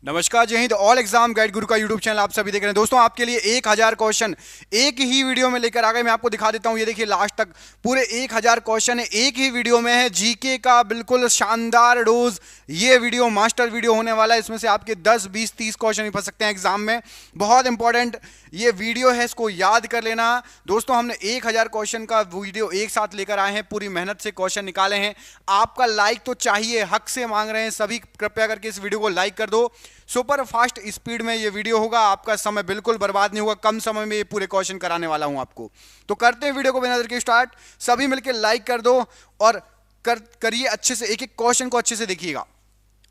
नमस्कार, जय Hind. All exam guide गुरु का यूट्यूब चैनल आप सभी देख रहे हैं। दोस्तों, आपके लिए 1000 क्वेश्चन एक ही वीडियो में लेकर आ गए। मैं आपको दिखा देता हूं, ये देखिए लास्ट तक पूरे 1000 क्वेश्चन है एक ही वीडियो में है। जीके का बिल्कुल शानदार डोज ये वीडियो मास्टर वीडियो होने वाला है। इसमें से आपके 10 20 30 क्वेश्चन ही फंस सकते हैं एग्जाम में। बहुत इंपॉर्टेंट ये वीडियो है, इसको याद कर लेना। दोस्तों, हमने 1000 क्वेश्चन का वीडियो एक साथ लेकर आए हैं, पूरी मेहनत से क्वेश्चन निकाले हैं। आपका लाइक तो चाहिए, हक से मांग रहे हैं सभी। कृपया करके इस वीडियो को लाइक कर दो। सुपर फास्ट स्पीड में ये वीडियो होगा, आपका समय बिल्कुल बर्बाद नहीं होगा। कम समय में ये पूरे क्वेश्चन कराने वाला हूं आपको। तो करते हैं वीडियो को बिना देर के स्टार्ट। सभी मिलकर लाइक कर दो और करिए अच्छे से, एक एक क्वेश्चन को अच्छे से देखिएगा।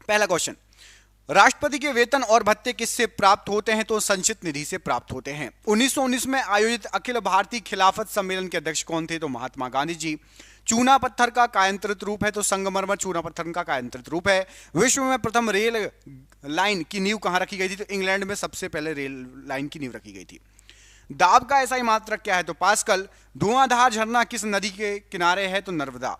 पहला क्वेश्चन, राष्ट्रपति के वेतन और भत्ते किससे प्राप्त होते हैं? तो संचित निधि से प्राप्त होते हैं। 1919 में आयोजित अखिल भारतीय खिलाफत सम्मेलन के अध्यक्ष कौन थे? तो महात्मा गांधी जी। चूना पत्थर का कायांतरित रूप है? तो संगमरमर चूना पत्थर का कायांतरित रूप है। विश्व में प्रथम रेल लाइन की नींव कहां रखी गई थी? तो इंग्लैंड में सबसे पहले रेल लाइन की नींव रखी गई थी। दाब का ऐसा ही मात्रक क्या है? तो पास्कल। धुआंधार झरना किस नदी के किनारे है? तो नर्मदा।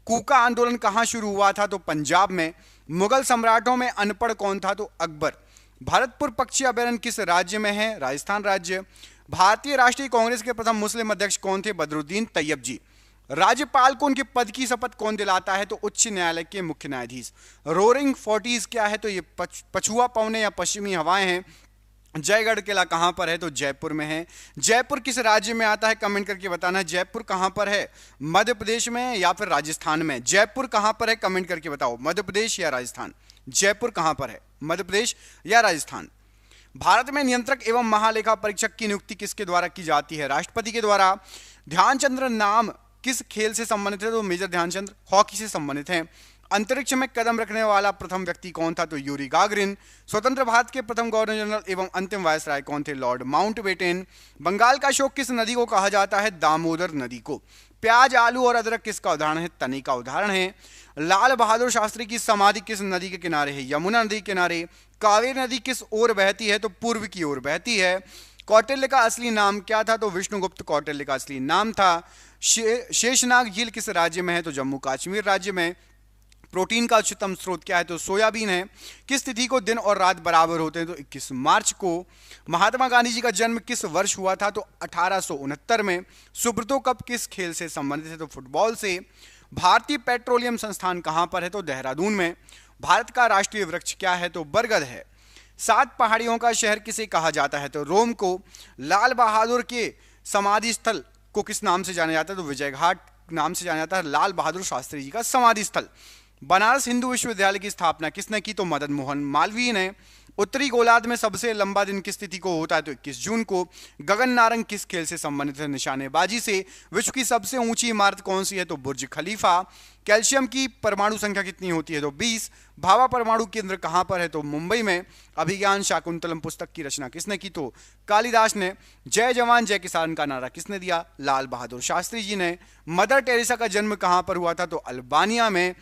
कूका आंदोलन कहां शुरू हुआ था? तो पंजाब में। मुगल सम्राटों में अनपढ़ कौन था? तो अकबर। भरतपुर पक्षी अभयारण्य किस राज्य में है? राजस्थान राज्य। भारतीय राष्ट्रीय कांग्रेस के प्रथम मुस्लिम अध्यक्ष कौन थे? बदरुद्दीन तैयब जी। राज्यपाल को उनके पद की शपथ कौन दिलाता है? तो उच्च न्यायालय के मुख्य न्यायाधीश। रोरिंग फोर्टीज क्या है? तो ये पछुआ पवने या पश्चिमी हवाएं हैं। जयगढ़ किला कहां पर है? तो जयपुर में है। जयपुर किस राज्य में आता है? कमेंट करके बताना। जयपुर कहां पर है? मध्य प्रदेश में या फिर राजस्थान में? जयपुर कहां पर है? कमेंट करके बताओ। मध्य प्रदेश या राजस्थान? जयपुर कहां पर है? मध्य प्रदेश या राजस्थान? भारत में नियंत्रक एवं महालेखा परीक्षक की नियुक्ति किसके द्वारा की जाती है? राष्ट्रपति के द्वारा। ध्यानचंद्र नाम किस खेल से संबंधित है? तो मेजर ध्यानचंद्र हॉकी से संबंधित हैं। अंतरिक्ष में कदम रखने वाला प्रथम व्यक्ति कौन था? तो यूरी गागरिन। स्वतंत्र भारत के प्रथम गवर्नर जनरल एवं अंतिम वायसराय कौन थे? Lord Mountbatten. बंगाल का अशोक किस नदी को कहा जाता है? दामोदर नदी को। प्याज, आलू और अदरक किसका उदाहरण है? तने का उदाहरण है। लाल बहादुर शास्त्री की समाधि किस नदी के किनारे है? यमुना नदी के किनारे। कावेरी नदी किस ओर बहती है? तो पूर्व की ओर बहती है। कौटिल्य का असली नाम क्या था? तो विष्णुगुप्त कौटिल्य का असली नाम था। शेषनाग झील किस राज्य में है? तो जम्मू कश्मीर राज्य में। प्रोटीन का उच्चतम स्रोत क्या है? तो सोयाबीन है। किस तिथि को दिन और रात बराबर होते हैं? तो 21 मार्च को। महात्मा गांधी जी का जन्म किस वर्ष हुआ था? तो 1869 में। सुब्रतो कप किस खेल से संबंधित है? तो फुटबॉल से। भारतीय पेट्रोलियम संस्थान कहां पर है? तो देहरादून में। भारत का राष्ट्रीय वृक्ष क्या है? तो बरगद है। 7 पहाड़ियों का शहर किसे कहा जाता है? तो रोम को। लाल बहादुर के समाधि स्थल को किस नाम से जाना जाता है? तो विजय घाट नाम से जाना जाता है लाल बहादुर शास्त्री जी का समाधि स्थल। बनारस हिंदू विश्वविद्यालय की स्थापना किसने की? तो मदन मोहन मालवीय ने। उत्तरी गोलार्ध में सबसे लंबा दिन किस तिथि को होता है? तो 21 जून को। गगन नारंग किस खेल से संबंधित है? निशानेबाजी से। विश्व की सबसे ऊंची इमारत कौन सी है? तो बुर्ज खलीफा। कैल्शियम की परमाणु संख्या कितनी होती है? तो 20। भाभा परमाणु केंद्र कहां पर है? तो मुंबई में। अभिज्ञान शाकुंतलम पुस्तक की रचना किसने की? तो कालिदास ने। जय जवान जय किसान का नारा किसने दिया? लाल बहादुर शास्त्री जी ने। मदर टेरेसा का जन्म कहां पर हुआ था? तो अल्बानिया में।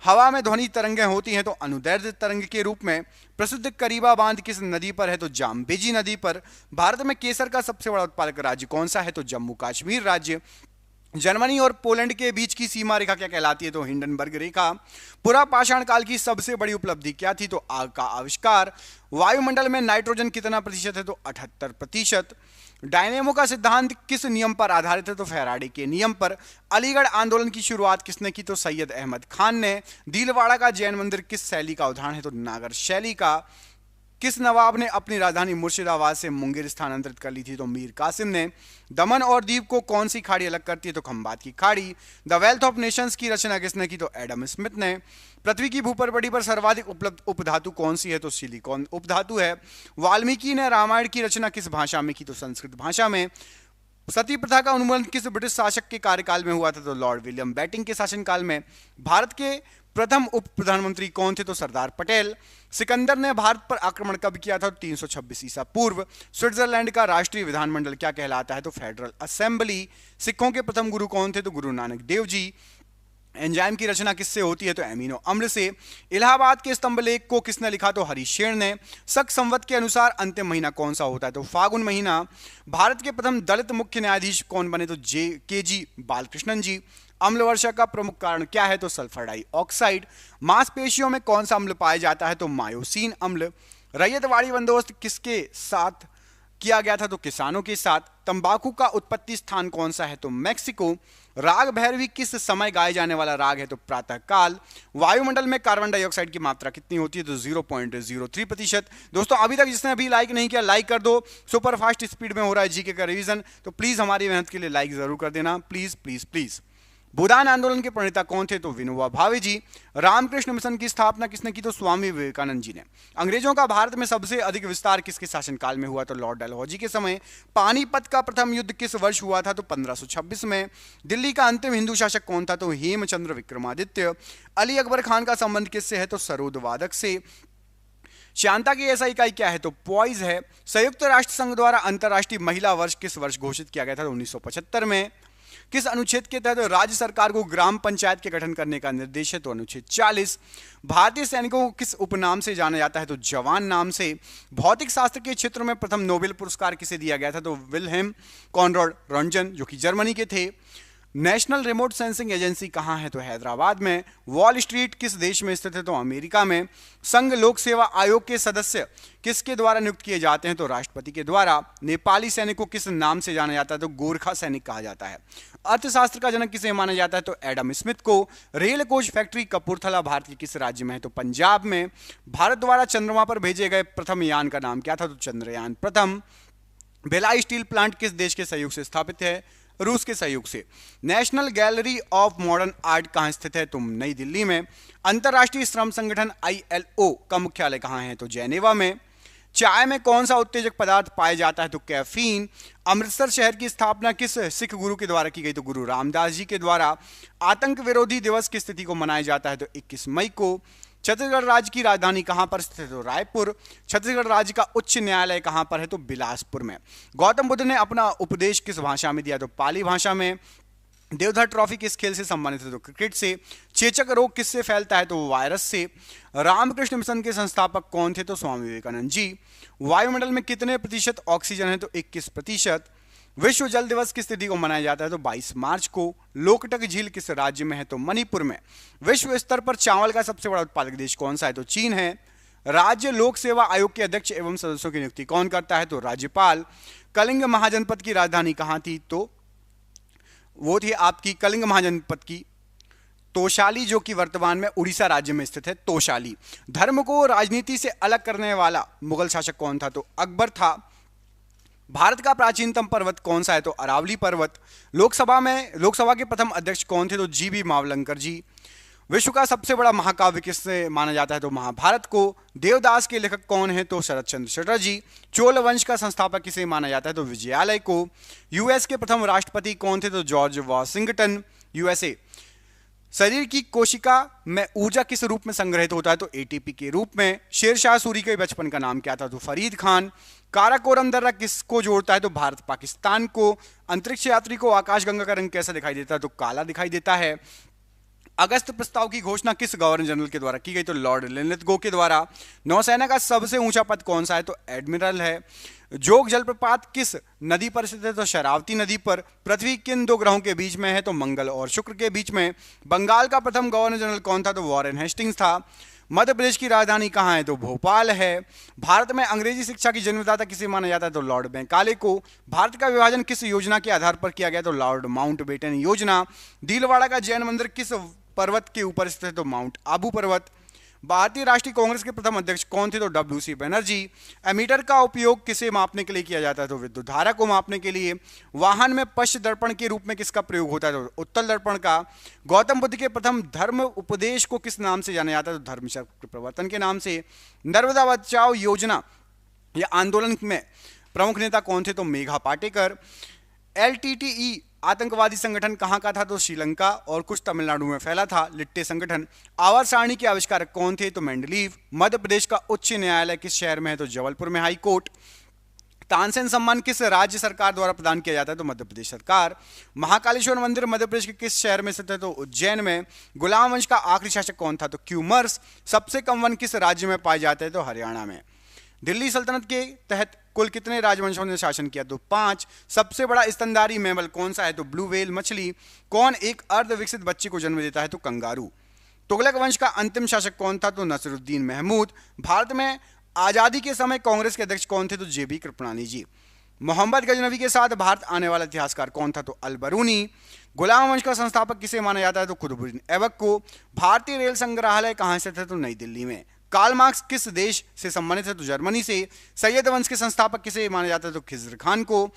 हवा में ध्वनि तरंगें होती हैं तो अनुदैर्ध्य तरंग के रूप में। प्रसिद्ध करीबा बांध किस नदी पर है? तो जाम्बेजी नदी पर। भारत में केसर का सबसे बड़ा उत्पादक राज्य कौन सा है? तो जम्मू कश्मीर राज्य। जर्मनी और पोलैंड के बीच की सीमा रेखा क्या कहलाती है? तो हिंडनबर्ग रेखा। पुरा पाषाण काल की सबसे बड़ी उपलब्धि क्या थी? तो आग का आविष्कार। वायुमंडल में नाइट्रोजन कितना प्रतिशत है? तो 78%। डायनेमो का सिद्धांत किस नियम पर आधारित है? तो फैराडे के नियम पर। अलीगढ़ आंदोलन की शुरुआत किसने की? तो सैयद अहमद खान ने। दिलवाड़ा का जैन मंदिर किस शैली का उदाहरण है? तो नागर शैली का। किस नवाब ने अपनी राजधानी मुर्शिदाबाद से मुंगेर स्थानांतरित कर ली थी? तो मीर कासिम ने। दमन और दीप को कौन सी खाड़ी अलग करती है? तो खंबात की खाड़ी। द वेल्थ ऑफ नेशंस की रचना किसने की? तो एडम स्मिथ ने। पृथ्वी की भूपरिपटी पर सर्वाधिक उपलब्ध उपधातु कौन सी है? तो सिलिकॉन उपधातु है। वाल्मीकि ने रामायण की रचना किस भाषा में की? तो संस्कृत भाषा में। सती प्रथा का उन्मूलन किस ब्रिटिश शासक के कार्यकाल में हुआ था? तो लॉर्ड विलियम बैटिंग के शासनकाल में। भारत के प्रथम उप प्रधानमंत्री कौन थे? तो सरदार पटेल। सिकंदर ने भारत पर आक्रमण कब किया था? 326 ईसा पूर्व। स्विट्जरलैंड का राष्ट्रीय विधानमंडल क्या कहलाता है? तो फेडरल असेंबली। सिखों के प्रथम गुरु कौन थे? तो गुरु नानक देव जी। एंजाइम की रचना किससे होती है? तो एमिनो अम्ल से। इलाहाबाद के स्तंभ लेख को किसने लिखा? तो हरिशेन ने। शक संवत के अनुसार अंतिम महीना कौन सा होता है? तो फागुन महीना। भारत के प्रथम दलित मुख्य न्यायाधीश कौन बने? तो के जी बालकृष्णन जी। अम्ल वर्षा का प्रमुख कारण क्या है? तो सल्फर डाइऑक्साइड। मांसपेशियों में कौन सा अम्ल पाया जाता है? तो मायोसिन अम्ल। रैयतवाड़ी बंदोबस्त किसके साथ किया गया था? तो किसानों के साथ। तंबाकू का उत्पत्ति स्थान कौन सा है? तो मैक्सिको। राग भैरवी किस समय गाए जाने वाला राग है? तो प्रातः काल। वायुमंडल में कार्बन डाइऑक्साइड की मात्रा कितनी होती है? तो 0.03%। दोस्तों अभी तक जिसने अभी लाइक नहीं किया लाइक कर दो। सुपर फास्ट स्पीड में हो रहा है जीके का रिवीजन, तो प्लीज हमारी मेहनत के लिए लाइक जरूर कर देना, प्लीज प्लीज प्लीज। भूदान आंदोलन के प्रणेता कौन थे? तो विनोबा भावे जी। रामकृष्ण मिशन की स्थापना किसने की? तो स्वामी विवेकानंद जी ने। अंग्रेजों का भारत में सबसे अधिक विस्तार किसके शासनकाल में हुआ? तो लॉर्ड डलहौजी के समय। पानीपत का प्रथम युद्ध किस वर्ष हुआ था? तो 1526 में। दिल्ली का अंतिम हिंदू शासक कौन था? तो हेमचंद्र विक्रमादित्य। अली अकबर खान का संबंध किससे है? तो सरोद वादक से। शांता की ऐसा इकाई क्या है? तो पॉइज है। संयुक्त राष्ट्र संघ द्वारा अंतर्राष्ट्रीय महिला वर्ष किस वर्ष घोषित किया गया था? 1975 में। किस अनुच्छेद के तहत राज्य सरकार को ग्राम पंचायत के गठन करने का निर्देश है? तो अनुच्छेद 40। भारतीय सैनिकों को किस उपनाम से जाना जाता है? तो जवान नाम से। भौतिक शास्त्र के क्षेत्र में प्रथम नोबेल पुरस्कार किसे दिया गया था? तो विल्हेम कॉनराड रॉन्टगन जो कि जर्मनी के थे। नेशनल रिमोट सेंसिंग एजेंसी कहाँ है? तो हैदराबाद में। वॉल स्ट्रीट किस देश में स्थित है? तो अमेरिका में। संघ लोक सेवा आयोग के सदस्य किसके द्वारा नियुक्त किए जाते हैं? तो राष्ट्रपति के द्वारा। नेपाली सैनिक को किस नाम से जाना जाता है? तो गोरखा सैनिक कहा जाता है। अर्थशास्त्र का जनक किसे माना जाता है? तो एडम स्मिथ को। Rail coach factory Kapurthala Bharat के किस राज्य में है? तो पंजाब में। भारत द्वारा चंद्रमा पर भेजे गए प्रथम यान का नाम क्या था? तो चंद्रयान प्रथम। भिलाई स्टील प्लांट किस देश के सहयोग से स्थापित है? रूस के सहयोग से। National gallery of modern art कहाँ स्थित है? तो नई दिल्ली में। अंतरराष्ट्रीय श्रम संगठन ILO का मुख्यालय कहाँ है? तो जेनेवा में। चाय में कौन सा उत्तेजक पदार्थ पाया जाता है? तो कैफीन। अमृतसर शहर की स्थापना किस सिख गुरु के द्वारा की गई? तो गुरु रामदास जी के द्वारा। आतंक विरोधी दिवस किस तिथि को मनाया जाता है? तो 21 मई को। छत्तीसगढ़ राज्य की राजधानी कहां पर स्थित है? तो रायपुर। छत्तीसगढ़ राज्य का उच्च न्यायालय कहां पर है? तो बिलासपुर में। गौतम बुद्ध ने अपना उपदेश किस भाषा में दिया? तो पाली भाषा में। देवधर ट्रॉफी किस खेल से संबंधित है? तो क्रिकेट से। चेचक रोग किससे फैलता है? तो वायरस से। रामकृष्ण मिशन के संस्थापक कौन थे? तो स्वामी विवेकानंद जी। वायुमंडल में कितने प्रतिशत ऑक्सीजन है? तो 21%। विश्व जल दिवस किस तिथि को मनाया जाता है? तो 22 मार्च को। लोकटक झील किस राज्य में है? तो मणिपुर में। विश्व स्तर पर चावल का सबसे बड़ा उत्पादक देश कौन सा है? तो चीन है। राज्य लोक सेवा आयोग के अध्यक्ष एवं सदस्यों की नियुक्ति कौन करता है? तो राज्यपाल। कलिंग महाजनपद की राजधानी कहां थी? तो वो थी आपकी कलिंग महाजनपद की तोशाली, जो कि वर्तमान में उड़ीसा राज्य में स्थित है तोशाली। धर्म को राजनीति से अलग करने वाला मुगल शासक कौन था? तो अकबर था। भारत का प्राचीनतम पर्वत कौन सा है? तो अरावली पर्वत। लोकसभा के प्रथम अध्यक्ष कौन थे? तो जीबी मावलंकर जी। विश्व का सबसे बड़ा महाकाव्य किससे माना जाता है? तो महाभारत को। देवदास के लेखक कौन है? तो शरद चंद्र चटर्जी। चोल वंश का संस्थापक किसे माना जाता है? तो विजयालय को। यूएस के प्रथम राष्ट्रपति कौन थे? तो जॉर्ज वॉशिंगटन। यूएसए। शरीर की कोशिका में ऊर्जा किस रूप में संग्रहित होता है? तो एटीपी के रूप में। शेरशाह सूरी के बचपन का नाम क्या था? तो फरीद खान। काराकोरम दर्रा किसको जोड़ता है? तो भारत पाकिस्तान को। अंतरिक्ष यात्री को आकाशगंगा का रंग कैसा दिखाई देता है? तो काला दिखाई देता है। अगस्त प्रस्ताव की घोषणा किस गवर्नर जनरल के द्वारा की गई? तो लॉर्ड लिनलिथगो के द्वारा। नौसेना का सबसे ऊंचा पद कौन सा है? तो एडमिरल है। जोग जलप्रपात किस नदी पर स्थित है? तो शरावती नदी पर। पृथ्वी किन दो ग्रहों के बीच में है? तो मंगल और शुक्र के बीच में। बंगाल का प्रथम गवर्नर जनरल कौन था? तो वॉरेन हेस्टिंग्स था। मध्य प्रदेश की राजधानी कहाँ है? तो भोपाल है। भारत में अंग्रेजी शिक्षा की जन्मदाता किसे माना जाता है? तो लॉर्ड मैकाले को। भारत का विभाजन किस योजना के आधार पर किया गया? तो लॉर्ड माउंटबेटन योजना। दिलवाड़ा का जैन मंदिर किस पर्वत के ऊपर स्थित है? तो माउंट आबू पर्वत। भारतीय राष्ट्रीय कांग्रेस के प्रथम अध्यक्ष कौन थे? तो WC बनर्जी। एमीटर का उपयोग किसे मापने के लिए किया जाता है? तो विद्युत धारा को मापने के लिए। वाहन में पश्च दर्पण के रूप में किसका प्रयोग होता है? तो उत्तल दर्पण का। गौतम बुद्ध के प्रथम धर्म उपदेश को किस नाम से जाना जाता है? तो धर्मचक्र प्रवर्तन के नाम से। नर्मदा बचाओ योजना या आंदोलन में प्रमुख नेता कौन थे? तो मेघा पाटेकर। LTTE आतंकवादी संगठन कहां का था? तो श्रीलंका और कुछ तमिलनाडु में फैला था। लिट्टे संगठन। आवर्त सारणी के आविष्कारक कौन थे? तो मेंडलीव। मध्य प्रदेश का उच्च न्यायालय किस शहर में है? तो जबलपुर में हाई कोर्ट। तानसेन सम्मान किस राज्य सरकार द्वारा प्रदान किया जाता है? तो मध्य प्रदेश सरकार। महाकालेश्वर मंदिर मध्य प्रदेश के किस शहर में स्थित है? तो उज्जैन में। गुलाम वंश का आखिरी शासक कौन था? तो क्यूमर्स। सबसे कम वन किस राज्य में पाए जाते हैं? तो हरियाणा में। दिल्ली सल्तनत के तहत कुल कितने राजवंशों ने शासन किया? तो 5। सबसे बड़ा स्तनधारी मैमल कौन सा है? तो ब्लू व्हेल मछली। कौन एक अर्ध विकसित बच्चे को जन्म देता है? तो कंगारू। तुगलक वंश का अंतिम शासक कौन था? तो नसरुद्दीन महमूद। भारत में आजादी के समय कांग्रेस के अध्यक्ष कौन थे? तो जेबी कृपलानी जी। मोहम्मद गजनवी के साथ भारत आने वाला इतिहासकार कौन था? तो अल बरूनी। गुलाम वंश का संस्थापक किसे माना जाता है? तो कुतुबुद्दीन ऐबक को। भारतीय रेल संग्रहालय कहां स्थित है? तो नई दिल्ली में। कार्ल मार्क्स किस देश से संबंधित है? तो जर्मनी से। सैयद वंश के संस्थापक किसे माना जाता है? तो खिज्र खान को।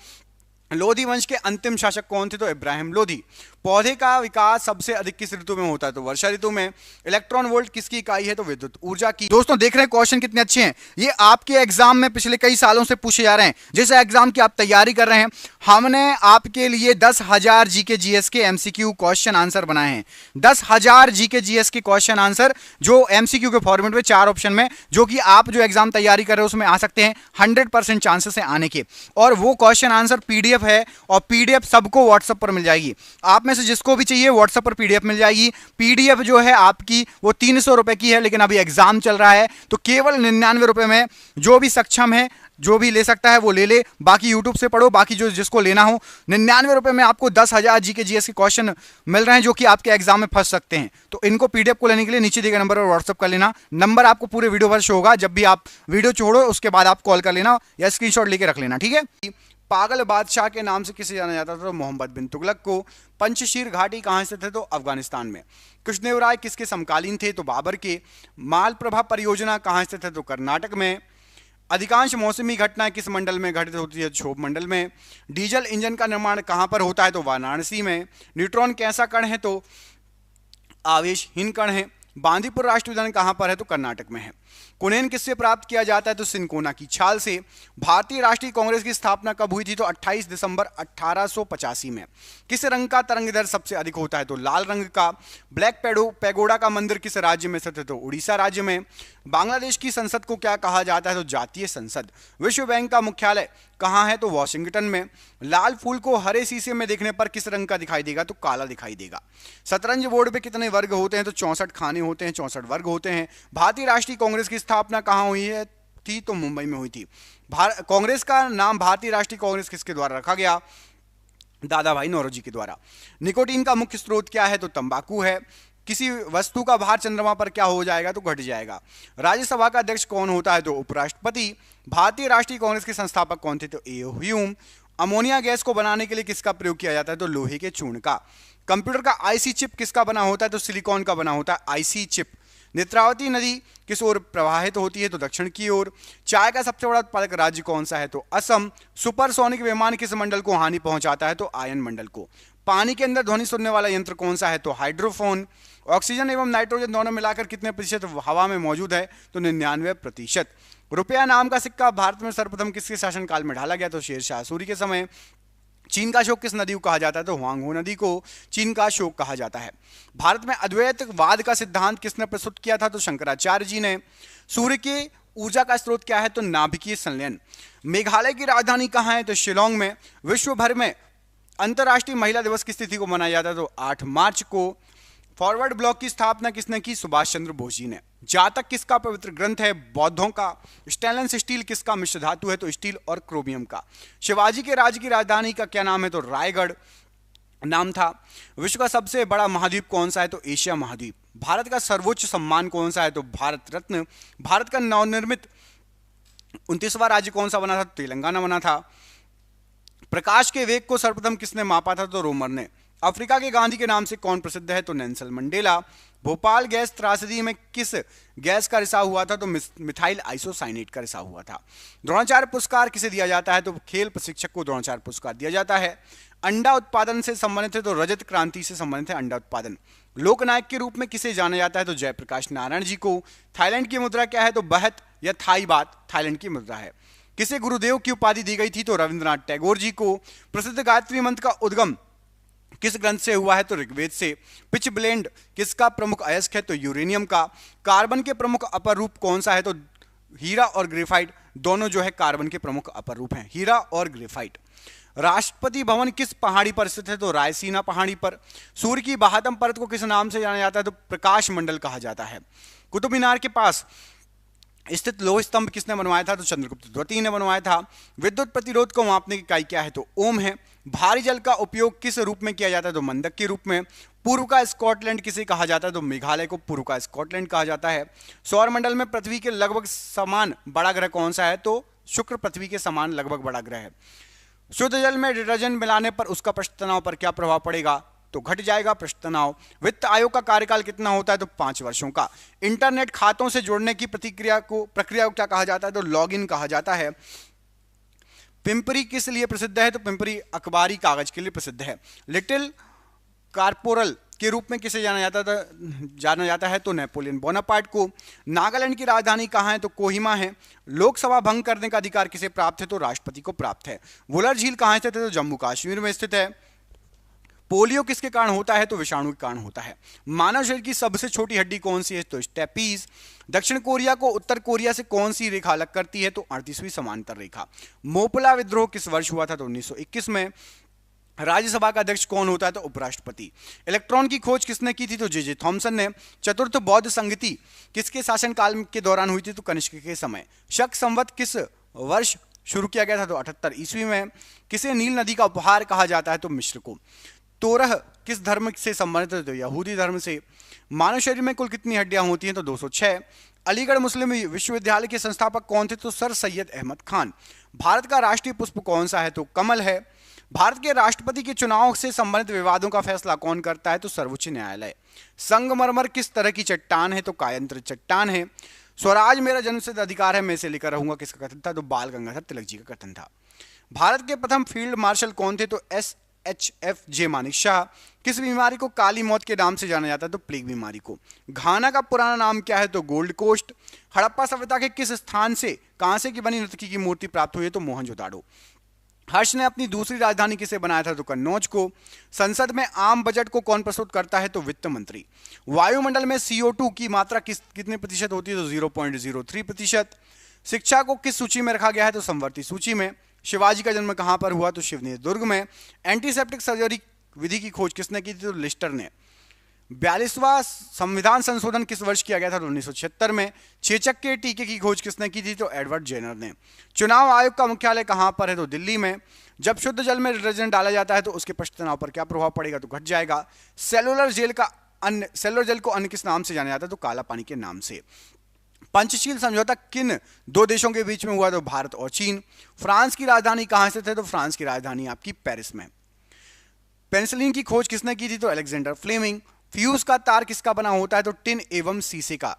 लोधी वंश के अंतिम शासक कौन थे? तो इब्राहिम लोधी। पौधे का विकास सबसे अधिक किस ऋतु में होता है? तो वर्षा ऋतु में। इलेक्ट्रॉन वोल्ट किसकी इकाई है? तो विद्युत ऊर्जा की। दोस्तों देख रहे हैं क्वेश्चन कितने अच्छे हैं, ये आपके एग्जाम में पिछले कई सालों से पूछे जा रहे हैं। जिस एग्जाम की आप तैयारी कर रहे हैं, हमने आपके लिए 10,000 जीके जीएस के एमसीक्यू क्वेश्चन आंसर बनाए हैं। 10,000 जीके जीएस के क्वेश्चन आंसर जो एमसीक्यू के फॉर्मेट में 4 ऑप्शन में, जो कि आप जो एग्जाम तैयारी कर रहे हो उसमें आ सकते हैं। 100% चांसेस है आने के। और वो क्वेश्चन आंसर पीडीएफ है, और पीडीएफ सबको व्हाट्सएप पर मिल जाएगी। आप में से जिसको भी चाहिए व्हाट्सएप पर पीडीएफ मिल जाएगी। पीडीएफ जो है आपकी वो 300 रुपए की है, लेकिन अभी एग्जाम चल रहा है तो केवल 99 रुपए में जो भी सक्षम है, जो भी ले सकता है वो ले ले। बाकी यूट्यूब से पढ़ो, बाकी जो जिसको लेना हो 99 रुपए में आपको 10,000 जीके जीएस के क्वेश्चन मिल रहे हैं, जो कि आपके एग्जाम में फंस सकते हैं। तो इनको पीडीएफ को लेने के लिए नीचे दिए गए नंबर पर व्हाट्सएप कर लेना। नंबर आपको पूरे वीडियो पर शो होगा। जब भी आप वीडियो छोड़ो उसके बाद आप कॉल कर लेना या स्क्रीनशॉट लेके रख लेना, ठीक है। पागल बादशाह के नाम से किसे जाना जाता था? तो मोहम्मद बिन तुगलक को। पंचशीर घाटी कहां स्थित है? तो अफगानिस्तान में। कृष्णदेवराय किसके समकालीन थे? तो बाबर के। मालप्रभा परियोजना कहां स्थित है? तो कर्नाटक में। अधिकांश मौसमी घटनाएं किस मंडल में घटित होती है? क्षोभ मंडल में। डीजल इंजन का निर्माण कहां पर होता है? तो वाराणसी में। न्यूट्रॉन कैसा कण है? तो आवेशहीन कण है। बांदीपुर राष्ट्रीय उद्यान कहां पर है? तो कर्नाटक में है। कुनेन किससे प्राप्त किया जाता है? तो सिनकोना की छाल से। भारतीय राष्ट्रीय कांग्रेस की स्थापना कब हुई थी? तो 28 दिसंबर 1885 में। किस रंग का तरंगदैर्घ्य सबसे अधिक होता है? तो लाल रंग का। ब्लैक पैगोडा का मंदिर किस राज्य में स्थित है? तो उड़ीसा राज्य में। बांग्लादेश की संसद को क्या कहा जाता है? तो जातीय संसद। विश्व बैंक का मुख्यालय कहां है? तो वॉशिंगटन में। लाल फूल को हरे शीशे में देखने पर किस रंग का दिखाई देगा? तो काला दिखाई देगा। शतरंज बोर्ड पे कितने वर्ग होते हैं? तो 64 खाने होते हैं, 64 वर्ग होते हैं। भारतीय राष्ट्रीय कांग्रेस की स्थापना कहां हुई है थी? तो मुंबई में हुई थी। कांग्रेस का नाम भारतीय राष्ट्रीय कांग्रेस किसके द्वारा रखा गया? दादा भाई नौरोजी के द्वारा। निकोटीन का मुख्य स्रोत क्या है? तो तंबाकू है। किसी वस्तु का भार चंद्रमा पर क्या हो जाएगा? तो घट जाएगा। राज्यसभा का अध्यक्ष कौन होता है? तो उपराष्ट्रपति। भारतीय राष्ट्रीय कांग्रेस के संस्थापक कौन थे? तो ए.ओ. ह्यूम। अमोनिया गैस को बनाने के लिए किसका प्रयोग किया जाता है? तो लोहे के चूर्ण का। कंप्यूटर का आईसी चिप किसका बना होता है? तो सिलिकॉन का बना होता है आईसी चिप। नेत्रावती नदी किस ओर प्रवाहित होती है? तो दक्षिण की ओर। चाय का सबसे बड़ा उत्पादक राज्य कौन सा है? तो असम। सुपरसोनिक विमान किस मंडल को हानि पहुंचाता है? तो आयन मंडल को। पानी के अंदर ध्वनि सुनने वाला यंत्र कौन सा है? तो हाइड्रोफोन। ऑक्सीजन एवं नाइट्रोजन दोनों मिलाकर कितने प्रतिशत हवा में मौजूद है? तो 99%। रुपया नाम का सिक्का भारत में सर्वप्रथम किसके शासनकाल में ढाला गया? तो शेरशाह सूरी के समय। चीन का अशोक किस नदी को कहा जाता है? तो हुआंगहो नदी को चीन का अशोक कहा जाता है। भारत में अद्वैतवाद का सिद्धांत किसने प्रस्तुत किया था? तो शंकराचार्य जी ने। सूर्य के ऊर्जा का स्रोत क्या है? तो नाभिकीय संलयन। मेघालय की राजधानी कहां है? तो शिलोंग में। विश्व भर में अंतर्राष्ट्रीय महिला दिवस किस तिथि को मनाया जाता है? तो 8 मार्च को। फॉरवर्ड ब्लॉक की स्थापना किसने की? सुभाष चंद्र बोस जी ने। जातक किसका पवित्र ग्रंथ है? बौद्धों का। स्टेनलेस स्टील किसका मिश्र धातु है? तो स्टील और क्रोमियम का। शिवाजी के राज्य की राजधानी का क्या नाम है? तो रायगढ़ नाम था। विश्व का सबसे बड़ा महाद्वीप कौन सा है? तो एशिया महाद्वीप। भारत का सर्वोच्च सम्मान कौन सा है? तो भारत रत्न। भारत का नवनिर्मित 29वां राज्य कौन सा बना था? तो तेलंगाना बना था। प्रकाश के वेग को सर्वप्रथम किसने मापा था? तो रोमर ने। अफ्रीका के गांधी के नाम से कौन प्रसिद्ध है? तो नेल्सन मंडेला। भोपाल गैस त्रासदी में किस गैस का रिसाव हुआ था? तो मिथाइल आइसोसाइनेट का रिसाव हुआ था। द्रोणाचार्य पुरस्कार किसे दिया जाता है? तो खेल प्रशिक्षक को द्रोणाचार्य पुरस्कार दिया जाता है। अंडा उत्पादन से संबंधित है? तो रजत क्रांति से संबंधित है अंडा उत्पादन। लोकनायक के रूप में किसे जाना जाता है? तो जयप्रकाश नारायण जी को। थाईलैंड की मुद्रा क्या है? तो बहत या थाई बात थाईलैंड की मुद्रा है। किसे गुरुदेव की उपाधि दी गई थी? तो रविंद्रनाथ टैगोर जी को। प्रसिद्ध गायत्री मंत्र का उद्गम किस ग्रंथ से हुआ है? तो ऋग्वेद से। पिच ब्लेंड किसका प्रमुख अयस्क है? तो यूरेनियम का। कार्बन के प्रमुख अपर रूप कौन सा है? तो हीरा और ग्रेफाइट दोनों जो है कार्बन के प्रमुख अपर रूप हैं, हीरा और ग्रेफाइट। राष्ट्रपति भवन किस पहाड़ी पर स्थित है? तो रायसीना पहाड़ी पर। सूर्य की बाहतम परत को किस नाम से जाना जाता है? तो प्रकाश मंडल कहा जाता है। कुतुब मीनार के पास स्थित लोह स्तंभ किसने बनवाया था? तो चंद्रगुप्त द्वितीय ने बनवाया था। विद्युत प्रतिरोध को मापने की इकाई क्या है? तो ओम है। भारी जल का उपयोग किस रूप में किया जाता है? तो मंदक के रूप में। पूर्व का स्कॉटलैंड किसे कहा जाता है? तो मेघालय को पूर्व का स्कॉटलैंड कहा जाता है। सौरमंडल में पृथ्वी के लगभग समान बड़ा ग्रह कौन सा है? तो शुक्र पृथ्वी के समान लगभग बड़ा ग्रह है। शुद्ध जल में डिटर्जेंट मिलाने पर उसका पृष्ठ तनाव पर क्या प्रभाव पड़ेगा? तो घट जाएगा पृष्ठ तनाव। वित्त आयोग का कार्यकाल कितना होता है? तो 5 वर्षों का। इंटरनेट खातों से जोड़ने की प्रक्रिया को क्या कहा जाता है? तो लॉगिन कहा जाता है। पिंपरी किस लिए प्रसिद्ध है? तो पिंपरी अखबारी कागज के लिए प्रसिद्ध है। लिटिल कारपोरल के रूप में किसे जाना जाता है? तो नेपोलियन बोनापार्ट को। नागालैंड की राजधानी कहाँ है? तो कोहिमा है। लोकसभा भंग करने का अधिकार किसे प्राप्त है? तो राष्ट्रपति को प्राप्त है। वुलर झील कहाँ स्थित है? तो जम्मू कश्मीर में स्थित है। पोलियो किसके कारण होता है? तो विषाणु के कारण होता है। मानव शरीर की सबसे छोटी हड्डी कौन सी है? तो स्टेपीज। दक्षिण कोरिया को उत्तर कोरिया से कौन सी रेखा अलग करती है? तो 38वीं समांतर रेखा। मोपला विद्रोह किस वर्ष हुआ था? तो 1921 में। राज्यसभा का अध्यक्ष कौन होता है? तो उपराष्ट्रपति। इलेक्ट्रॉन की खोज किसने की थी? तो जे थॉमसन ने। चतुर्थ बौद्ध संगति किसके शासनकाल के दौरान हुई थी? तो कनिष्क के समय। शक संवत किस वर्ष शुरू किया गया था? तो 78 ईस्वी में। किसे नील नदी का उपहार कहा जाता है? तो मिस्र को। तोरह किस धर्म से संबंधित है? तो यहूदी धर्म से। मानव शरीर में कुल कितनी हड्डियां होती हैं? तो 206। अलीगढ़ मुस्लिम विश्वविद्यालय के संस्थापक कौन थे? तो सर सैयद अहमद खान। भारत का राष्ट्रीय पुष्प कौन सा है? तो कमल है। भारत के राष्ट्रपति के चुनाव से संबंधित विवादों का फैसला कौन करता है? तो सर्वोच्च न्यायालय। संगमरमर किस तरह की चट्टान है? तो कायंत्र चट्टान है। स्वराज मेरा जन्मसिद्ध अधिकार है, मैं इसे लेकर रहूंगा किसका कथन था? तो बाल गंगाधर तिलक जी का कथन था। भारत के प्रथम फील्ड मार्शल कौन थे? तो SHFJ मानिक शाह। किस बीमारी को काली मौत के नाम से जाना जाता है? तो प्लेग बीमारी को। घाना का पुराना नाम क्या है? तो गोल्ड कोस्ट। हड़प्पा सभ्यता के किस स्थान से कांसे की बनी नर्तकी की मूर्ति प्राप्त हुई है? तो मोहनजोदाड़ो। हर्ष ने अपनी दूसरी राजधानी किसे बनाया था? तो कन्नौज को। संसद में आम बजट को कौन प्रस्तुत करता है? तो वित्त मंत्री। वायुमंडल में CO2 की मात्रा कितने प्रतिशत होती है? तो 0.03%। शिक्षा को किस सूची में रखा गया है? तो संवर्ती सूची में। शिवाजी का जन्म कहां पर हुआ? तो शिवनेर दुर्ग में। एंटीसेप्टिक सर्जरी विधि की खोज किसने की थी? तो लिस्टर ने। 42वां संविधान संशोधन किस वर्ष किया गया था? तो 1976 में। चेचक के टीके की खोज किसने की थी? तो एडवर्ड जेनर ने। चुनाव आयोग का मुख्यालय कहां पर है? तो दिल्ली में। जब शुद्ध जल में डिटर्जेंट डाला जाता है तो उसके पृष्ठ तनाव पर क्या प्रभाव पड़ेगा? तो घट जाएगा। सेलुलर जल को अन्य किस नाम से जाना जाता है? तो काला पानी के नाम से। पंचशील समझौता किन 2 देशों के बीच में हुआ? तो भारत और चीन। फ्रांस की राजधानी कहां स्थित है? तो फ्रांस की राजधानी आपकी पेरिस में। पेनिसिलिन की खोज किसने की थी? तो अलेक्जेंडर फ्लेमिंग। फ्यूज का तार किसका बना होता है? तो टिन एवं सीसे का।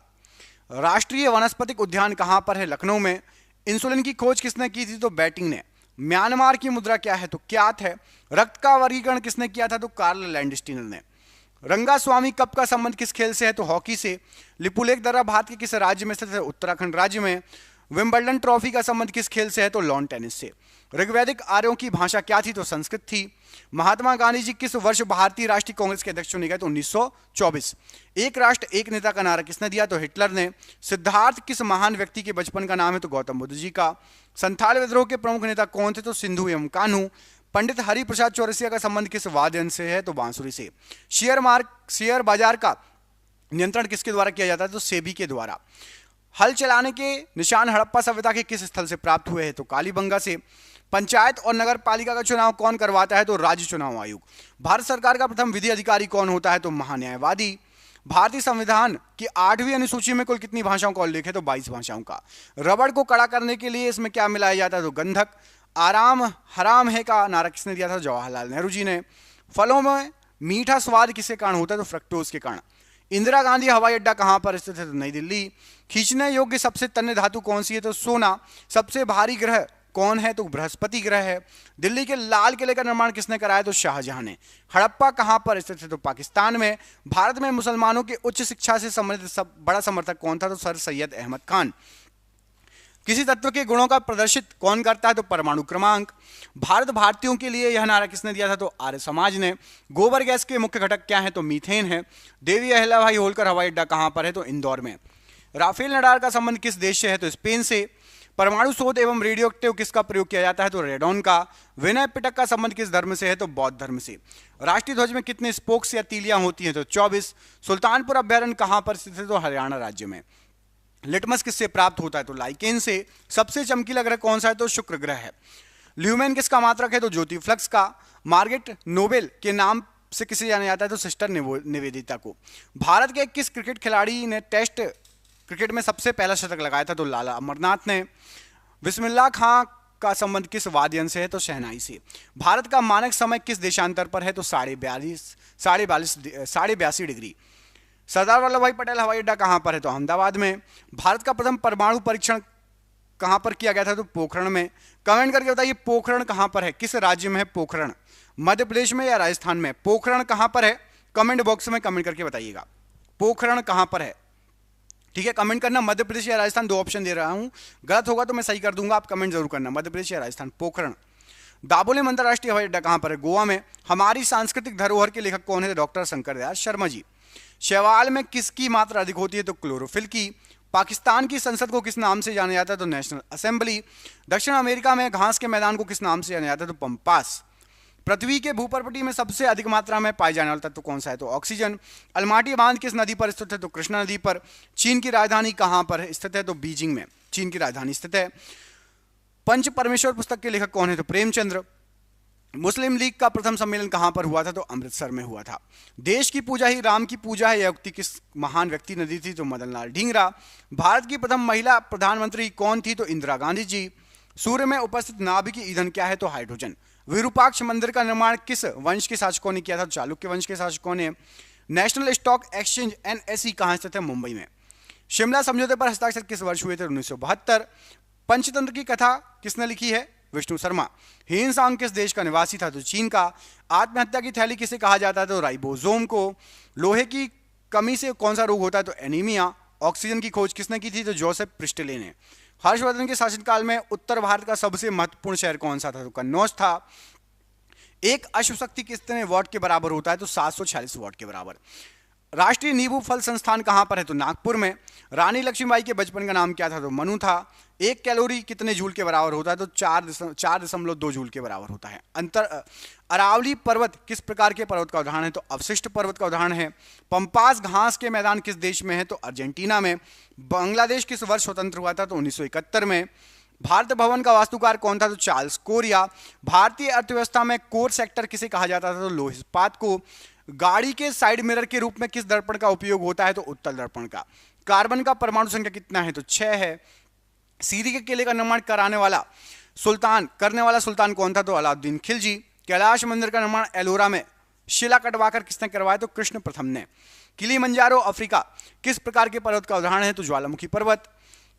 राष्ट्रीय वनस्पतिक उद्यान कहां पर है? लखनऊ में। इंसुलिन की खोज किसने की थी? तो बैटिंग ने। म्यांमार की मुद्रा क्या है? तो क्यात है। रक्त का वर्गीकरण किसने किया था? तो कार्ल लैंडस्टीनर ने। रंगास्वामी कप का संबंध किस खेल से है? तो हॉकी से। लिपुलेख दर्रा भारत के किस राज्य में स्थित है? उत्तराखंड राज्य में। विंबलडन ट्रॉफी का संबंध किस खेल से है? तो लॉन टेनिस से। ऋग्वैदिक आर्यों की भाषा क्या थी? तो संस्कृत थी। महात्मा गांधी जी किस वर्ष भारतीय राष्ट्रीय कांग्रेस के अध्यक्ष चुने गए? तो 1924। एक राष्ट्र एक नेता का नारा किसने दिया? तो हिटलर ने। सिद्धार्थ किस महान व्यक्ति के बचपन का नाम है? तो गौतम बुद्ध जी का। संथाल विद्रोह के प्रमुख नेता कौन थे? तो सिंधु एवं कान्हू। पंडित हरिप्रसाद चौरसिया का संबंध किस वाद्य यंत्र से है? तो बांसुरी से। शेयर बाजार का नियंत्रण किसके द्वारा किया जाता है? तो सेबी के द्वारा। हल चलाने के निशान हड़प्पा सभ्यता के किस स्थल से प्राप्त हुए हैं? तो कालीबंगा से। पंचायत और नगर पालिका का चुनाव कौन करवाता है? तो राज्य चुनाव आयोग। भारत सरकार का प्रथम विधि अधिकारी कौन होता है? तो महान्यायवादी। भारतीय संविधान की 8वीं अनुसूची में कुल कितनी भाषाओं का उल्लेख है? तो 22 भाषाओं का। रबड़ को कड़ा करने के लिए इसमें क्या मिलाया जाता है? तो गंधक। आराम हराम है का नारा किसने दिया था? जवाहरलाल नेहरू जी ने। फलों में मीठा स्वाद किसके कारण होता है? तो फ्रक्टोज के कारण। इंदिरा गांधी हवाई अड्डा कहां पर स्थित है? तो नई दिल्ली। खींचने योग्य सबसे तन्य धातु कौन सी है? तो सोना। सबसे भारी ग्रह कौन है? तो बृहस्पति ग्रह है। दिल्ली के लाल किले का निर्माण किसने कराया? तो शाहजहां ने। हड़प्पा कहां पर स्थित है? तो पाकिस्तान में। भारत में मुसलमानों की उच्च शिक्षा से संबंधित बड़ा समर्थक कौन था? तो सर सैयद अहमद खान। किसी तत्व के गुणों का प्रदर्शित कौन करता है? तो परमाणु क्रमांक। भारत भारतीयों के लिए यह नारा किसने दिया था? तो आर्य समाज ने। गोबर गैस के मुख्य घटक क्या है? तो मीथेन है। देवी अहिल्याबाई होलकर हवाई अड्डा कहां पर है? तो इंदौर में। राफेल नडाल का संबंध किस देश से है? तो स्पेन से। परमाणु शोध एवं रेडियो एक्टिव किसका प्रयोग किया जाता है? तो रेडॉन का। विनय पिटक का संबंध किस धर्म से है? तो बौद्ध धर्म से। राष्ट्रीय ध्वज में कितने स्पोक्स या तीलियां होती हैं? तो 24। सुल्तानपुर अभ्यारण्य कहां पर स्थित है? तो हरियाणा राज्य में। लिटमस किससे प्राप्त होता है? तो लाइकेन से। सबसे चमकीला ग्रह कौन सा है? तो शुक्र ग्रह है। ल्यूमेन किसका मात्रक है? तो ज्योति फ्लक्स का। मार्गरेट नोबेल के नाम से किसे जाना जाता है? तो सिस्टर निवेदिता को। भारत के किस क्रिकेट खिलाड़ी ने टेस्ट क्रिकेट में सबसे पहला शतक लगाया था? तो लाला अमरनाथ ने। बिस्मिल्लाह खां का संबंध किस वाद्य यंत्र से है? तो शहनाई से। भारत का मानक समय किस देशांतर पर है? तो 82 डिग्री। सरदार वल्लभ भाई पटेल हवाई अड्डा कहां पर है? तो अहमदाबाद में। भारत का प्रथम परमाणु परीक्षण कहां पर किया गया था? तो पोखरण में। कमेंट करके बताइए पोखरण कहां पर है, किस राज्य में है पोखरण? मध्य प्रदेश में या राजस्थान में? पोखरण कहां पर है? कमेंट बॉक्स में कमेंट करके बताइएगा पोखरण कहां पर है। ठीक है, कमेंट करना मध्य प्रदेश या राजस्थान, 2 ऑप्शन दे रहा हूं, गलत होगा तो मैं सही कर दूंगा, आप कमेंट जरूर करना मध्य प्रदेश या राजस्थान। पोखरण। दाबोले अंतरराष्ट्रीय हवाई अड्डा कहां पर है? गोवा में। हमारी सांस्कृतिक धरोहर के लेखक कौन है? डॉक्टर शंकर दयाल शर्मा जी। शैवाल में किसकी मात्रा अधिक होती है? तो क्लोरोफिल की। पाकिस्तान की संसद को किस नाम से जाना जाता है? तो नेशनल असेंबली। दक्षिण अमेरिका में घास के मैदान को किस नाम से जाना जाता है? तो पंपास। पृथ्वी के भूपर्पटी में सबसे अधिक मात्रा में पाए जाने वाला तत्व कौन सा है? तो ऑक्सीजन। अलमाटी बांध किस नदी पर स्थित है? तो कृष्णा नदी पर। चीन की राजधानी कहां पर स्थित है? तो बीजिंग में चीन की राजधानी स्थित है। पंच परमेश्वर पुस्तक के लेखक कौन है? तो प्रेमचंद्र। मुस्लिम लीग का प्रथम सम्मेलन कहां पर हुआ था? तो अमृतसर में हुआ था। देश की पूजा ही राम की पूजा है, यह उक्ति किस महान व्यक्ति ने दी थी? तो मदन लाल ढींगरा। भारत की प्रथम महिला प्रधानमंत्री कौन थी? तो इंदिरा गांधी जी। सूर्य में उपस्थित नाभिकीय ईंधन क्या है? तो हाइड्रोजन। विरूपाक्ष मंदिर का निर्माण किस वंश के शासकों ने किया था? चालुक्य वंश के शासकों ने। नेशनल स्टॉक एक्सचेंज एनएसई कहां स्थित है? मुंबई में। शिमला समझौते पर हस्ताक्षर किस वर्ष हुए थे? 1972। पंचतंत्र की कथा किसने लिखी है? विष्णु शर्मा। हीनसांग किस देश का निवासी था? तो चीन का। आत्महत्या की थैली किसे कहा जाता है? तो राइबोसोम को। लोहे की कमी से कौन सा रोग होता है? तो एनीमिया। ऑक्सीजन की खोज किसने की थी? तो जोसेफ प्रिस्टले ने। हर्षवर्धन के शासनकाल में उत्तर भारत का सबसे महत्वपूर्ण शहर कौन सा था? तो कन्नौज था। एक अश्व शक्ति कितने वॉट के बराबर होता है? तो 746 वॉट के बराबर। राष्ट्रीय नींबू फल संस्थान कहां पर है? तो नागपुर में। रानी लक्ष्मीबाई के बचपन का नाम क्या था? तो मनु था। 1 कैलोरी कितने जूल के बराबर होता है? तो 4.2 जूल के बराबर होता है। अरावली पर्वत किस प्रकार के पर्वत का उदाहरण है? तो अवशिष्ट पर्वत का उदाहरण है। पंपास घास के मैदान किस देश में है? तो अर्जेंटीना में। बांग्लादेश किस वर्ष स्वतंत्र हुआ था? तो 1971 में। भारत भवन का वास्तुकार कौन था? तो चार्ल्स कोरिया। भारतीय अर्थव्यवस्था में कोर सेक्टर किसे कहा जाता था? तो लौह इस्पात को। गाड़ी के साइड मिरर के रूप में किस दर्पण का उपयोग होता है? तो उत्तल दर्पण का। कार्बन का परमाणु संख्या कितना है? तो 6 है। सीरी के किले का निर्माण करने वाला सुल्तान कौन था? तो अलाउद्दीन खिलजी। कैलाश मंदिर का निर्माण एलोरा में शिला कटवाकर किसने करवाया? तो कृष्ण प्रथम ने। किलिमंजारो अफ्रीका किस प्रकार के पर्वत का उदाहरण है? तो ज्वालामुखी पर्वत।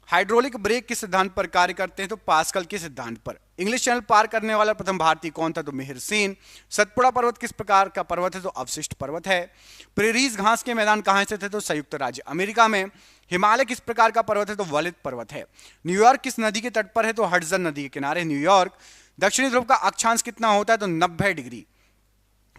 हाइड्रोलिक ब्रेक किस सिद्धांत पर कार्य करते हैं? तो पास्कल के सिद्धांत पर। इंग्लिश चैनल पार करने वाला प्रथम भारतीय कौन था? तो मिहिर सेन। सतपुड़ा पर्वत किस प्रकार का पर्वत है? तो अवशिष्ट पर्वत है। प्रेरीज घास के मैदान कहां स्थित है? तो संयुक्त राज्य अमेरिका में। हिमालय किस प्रकार का पर्वत है? तो वलित पर्वत है। न्यूयॉर्क किस नदी के तट पर है? तो हडसन नदी के किनारे न्यूयॉर्क। दक्षिणी ध्रुव का अक्षांश कितना होता है? तो 90 डिग्री।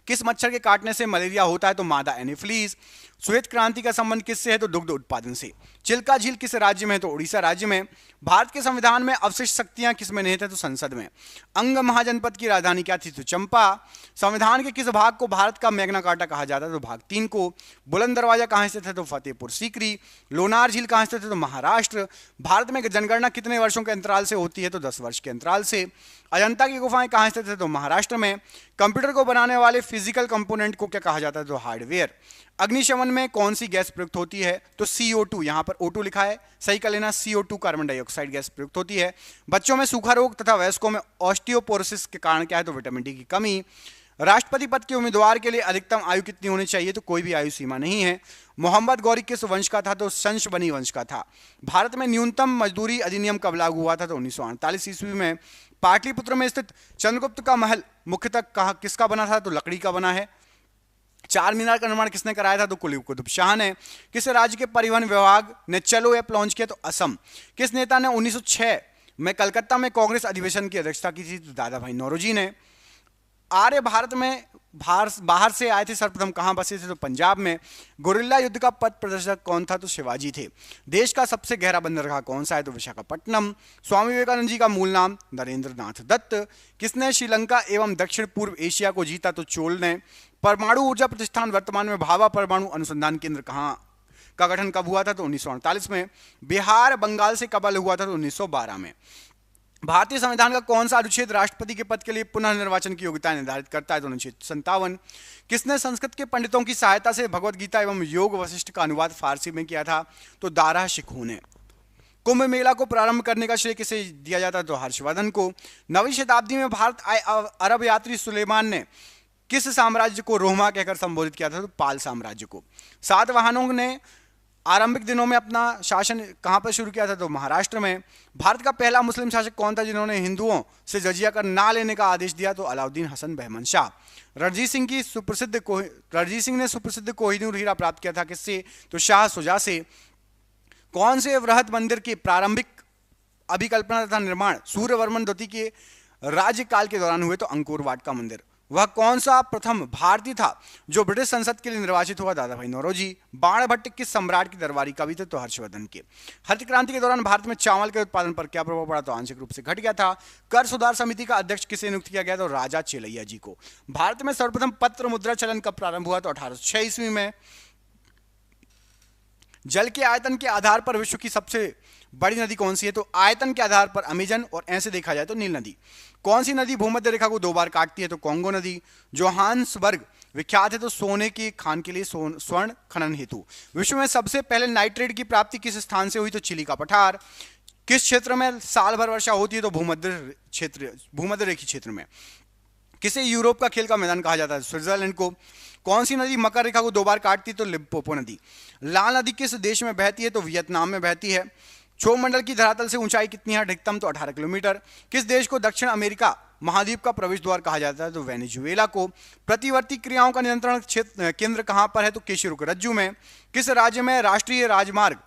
किस मच्छर के काटने से मलेरिया होता है? तो मादा एनीफ्लीज। श्वेत क्रांति का संबंध किससे है? तो दुग्ध उत्पादन से। चिल्का झील किस राज्य में है? तो उड़ीसा राज्य में। भारत के संविधान में अवशिष्ट शक्तियां किस में निहित है? तो संसद में। अंग महाजनपद की राजधानी क्या थी? तो चंपा। संविधान के किस भाग को भारत का मैग्ना कार्टा कहा जाता है? तो भाग 3 को। बुलंद दरवाजा कहां स्थित है? तो फतेहपुर सीकरी। लोनार झील कहां स्थित है? तो महाराष्ट्र। भारत में जनगणना कितने वर्षों के अंतराल से होती है? तो 10 वर्ष के अंतराल से। अजंता की गुफाएं कहां स्थित है? तो महाराष्ट्र में। कंप्यूटर को बनाने वाले फिजिकल कंपोनेंट को क्या कहा जाता है? तो हार्डवेयर। अग्निशमन में कौन सी गैस प्रयुक्त होती है? तो CO2। यहां पर O2 लिखा है, सही कर लेना। CO2 कार्बन डाइऑक्साइड गैस प्रयुक्त होती है। बच्चों में सूखा रोग तथा वयस्कों में ऑस्टियोपोरोसिस के कारण क्या है? तो विटामिन डी की कमी। राष्ट्रपति पद के उम्मीदवार के लिए अधिकतम आयु कितनी होनी चाहिए? तो कोई भी आयु सीमा नहीं है। मोहम्मद गौरी किस वंश का था? तो संश बनी वंश का था। भारत में न्यूनतम मजदूरी अधिनियम कब लागू हुआ था? तो 1948 ईस्वी में। पाटलिपुत्र में स्थित चंद्रगुप्त का महल मुख्यतः किसका बना था? तो लकड़ी का बना है। चार मीनार का निर्माण किसने कराया था? तो कुतुब शाह ने। किस राज्य के परिवहन विभाग ने चलो ऐप लॉन्च किया? तो असम। किस नेता ने 1906 में कलकत्ता में कांग्रेस अधिवेशन की अध्यक्षता की थी? तो दादा भाई नौरोजी ने। आर्य भारत में बाहर से आए थे सर्वप्रथम कहां बसे थे? तो पंजाब में। गुरिल्ला युद्ध का पथ प्रदर्शक कौन था? तो शिवाजी थे। देश का सबसे गहरा बंदरगाह कौन सा है? तो विशाखापट्टनम। स्वामी विवेकानंद जी का मूल नाम नरेंद्र नाथ दत्त। किसने श्रीलंका एवं दक्षिण पूर्व एशिया को जीता? तो चोल ने। परमाणु ऊर्जा प्रतिष्ठान वर्तमान में भाभा परमाणु अनुसंधान केंद्र कहां का गठन कब हुआ था? तो 1948 में। बिहार बंगाल से कब अलग हुआ था? तो 1912 में। भारतीय संविधान का कौन सा अनुच्छेद राष्ट्रपति के पद के लिए पुनः निर्वाचन की योग्यता निर्धारित करता है? तो अनुच्छेद 57। किसने संस्कृत के पंडितों की सहायता से भगवत गीता एवं योग वशिष्ठ का अनुवाद फारसी में किया था? तो दारा शिकोह ने। कुंभ मेला को प्रारंभ करने का श्रेय किसे दिया जाता है? तो हर्षवर्धन को। 9वीं शताब्दी में भारत आए अरब यात्री सुलेमान ने किस साम्राज्य को रोमा कहकर संबोधित किया था? तो पाल साम्राज्य को। सातवाहनों ने आरंभिक दिनों में अपना शासन कहां पर शुरू किया था? तो महाराष्ट्र में। भारत का पहला मुस्लिम शासक कौन था जिन्होंने हिंदुओं से जजिया कर ना लेने का आदेश दिया? तो अलाउद्दीन हसन बहमन शाह। रणजीत सिंह ने सुप्रसिद्ध कोहिनूर हीरा प्राप्त किया था किससे? तो शाह शुजा से। कौन से वृहद मंदिर की प्रारंभिक अभिकल्पना तथा निर्माण सूर्यवर्मन द्वितीय के राज्यकाल के दौरान हुए? तो अंकोर वाट का मंदिर। वह कौन सा प्रथम भारतीय था जो ब्रिटिश संसद के लिए निर्वाचित हुआ? दादा भाई नौरोजी। बाणभट्ट किस सम्राट की दरबारी कवि थे? तो हर्षवर्धन के। हरित क्रांति के दौरान भारत में चावल के उत्पादन पर क्या प्रभाव पड़ा? तो आंशिक रूप से घट गया था। कर सुधार समिति का अध्यक्ष किसे नियुक्त किया गया? तो राजा चेलैया जी को। भारत में सर्वप्रथम पत्र मुद्रा चलन कब प्रारंभ हुआ? तो 1806 ईस्वी में। जल के आयतन के आधार पर विश्व की सबसे बड़ी नदी कौन सी है? तो आयतन के आधार पर अमेजन और ऐसे देखा जाए तो नील नदी। कौन सी नदी भूमध्य रेखा को 2 बार काटती है? तो कॉन्गो नदी। जोहान्सबर्ग विख्यात है तो सोने की खान के लिए स्वर्ण खनन हेतु। विश्व में सबसे पहले नाइट्रेट की प्राप्ति किस स्थान से हुई? तो चिली का पठार। किस क्षेत्र में साल भर वर्षा होती है? तो भूमध्य रेखी क्षेत्र में। किसे यूरोप का खेल का मैदान कहा जाता है? स्विट्जरलैंड को। कौन सी नदी मकर रेखा को 2 बार काटती है? तो लिम्पोपो नदी। लाल नदी किस देश में बहती है? तो वियतनाम में बहती है। क्षोभ मंडल की धरातल से ऊंचाई कितनी है अधिकतम? तो 18 किलोमीटर। किस देश को दक्षिण अमेरिका महाद्वीप का प्रवेश द्वार कहा जाता है? तो वेनेजुएला को। प्रतिवर्ती क्रियाओं का नियंत्रण क्षेत्र केंद्र कहां पर है? तो केशिरुक रज्जु में। किस राज्य में राष्ट्रीय राजमार्ग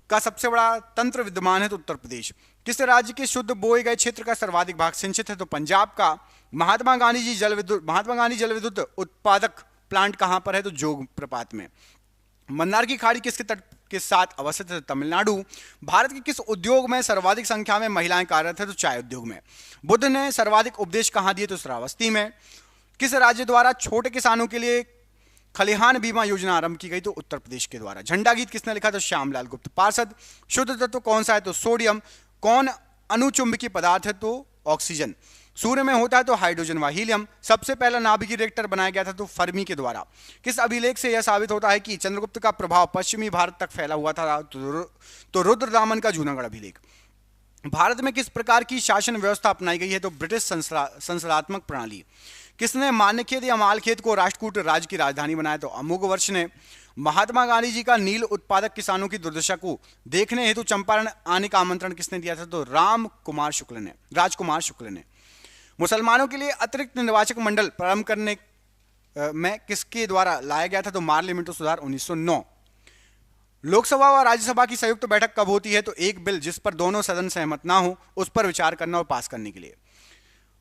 का सबसे बड़ा तंत्र विद्यमान है? तो उत्तर प्रदेश। किस राज्य के शुद्ध बोए गए क्षेत्र का सर्वाधिक भाग सिंचित है? तो पंजाब का। महात्मा गांधी जल विद्युत उत्पादक प्लांट कहां पर है? तो जोग प्रपात में। मन्नार की खाड़ी किसके तट के साथ अवस्थित है? तमिलनाडु। भारत के किस उद्योग में सर्वाधिक संख्या में महिलाएं कार्यरत है? तो चाय उद्योग में। बुद्ध ने सर्वाधिक उपदेश कहां दिए? तो श्रावस्ती में। किस राज्य द्वारा छोटे किसानों के लिए खलिहान बीमा योजना आरंभ की गई? तो उत्तर प्रदेश के द्वारा। झंडा गीत किसने लिखा? तो श्यामलाल गुप्त पार्षद। शुद्ध तत्व कौन सा है? तो सोडियम। कौन अनुचुंबकीय पदार्थ है? तो ऑक्सीजन। सूर्य में होता है तो हाइड्रोजन व हीलियम। सबसे पहला नाभिकीय रिएक्टर बनाया गया था तो फर्मी के द्वारा। किस अभिलेख से यह साबित होता है कि चंद्रगुप्त का प्रभाव पश्चिमी भारत तक फैला हुआ था? तो रुद्रदामन का जूनागढ़ अभिलेख। भारत में किस प्रकार की शासन व्यवस्था अपनाई गई है? तो ब्रिटिश संसदात्मक प्रणाली। किसने मान्यखेत या मालखेत को राष्ट्रकूट राज्य की राजधानी बनाया? तो अमोघवर्ष ने। महात्मा गांधी जी का नील उत्पादक किसानों की दुर्दशा को देखने हेतु चंपारण आने का आमंत्रण किसने दिया था? तो राजकुमार शुक्ल ने। मुसलमानों के लिए अतिरिक्त निर्वाचक मंडल प्रारंभ करने में किसके द्वारा लाया गया था? तो पार्लियामेंट सुधार 1909। लोकसभा व राज्यसभा की संयुक्त बैठक कब होती है? तो एक बिल जिस पर दोनों सदन सहमत ना हो उस पर विचार करना और पास करने के लिए।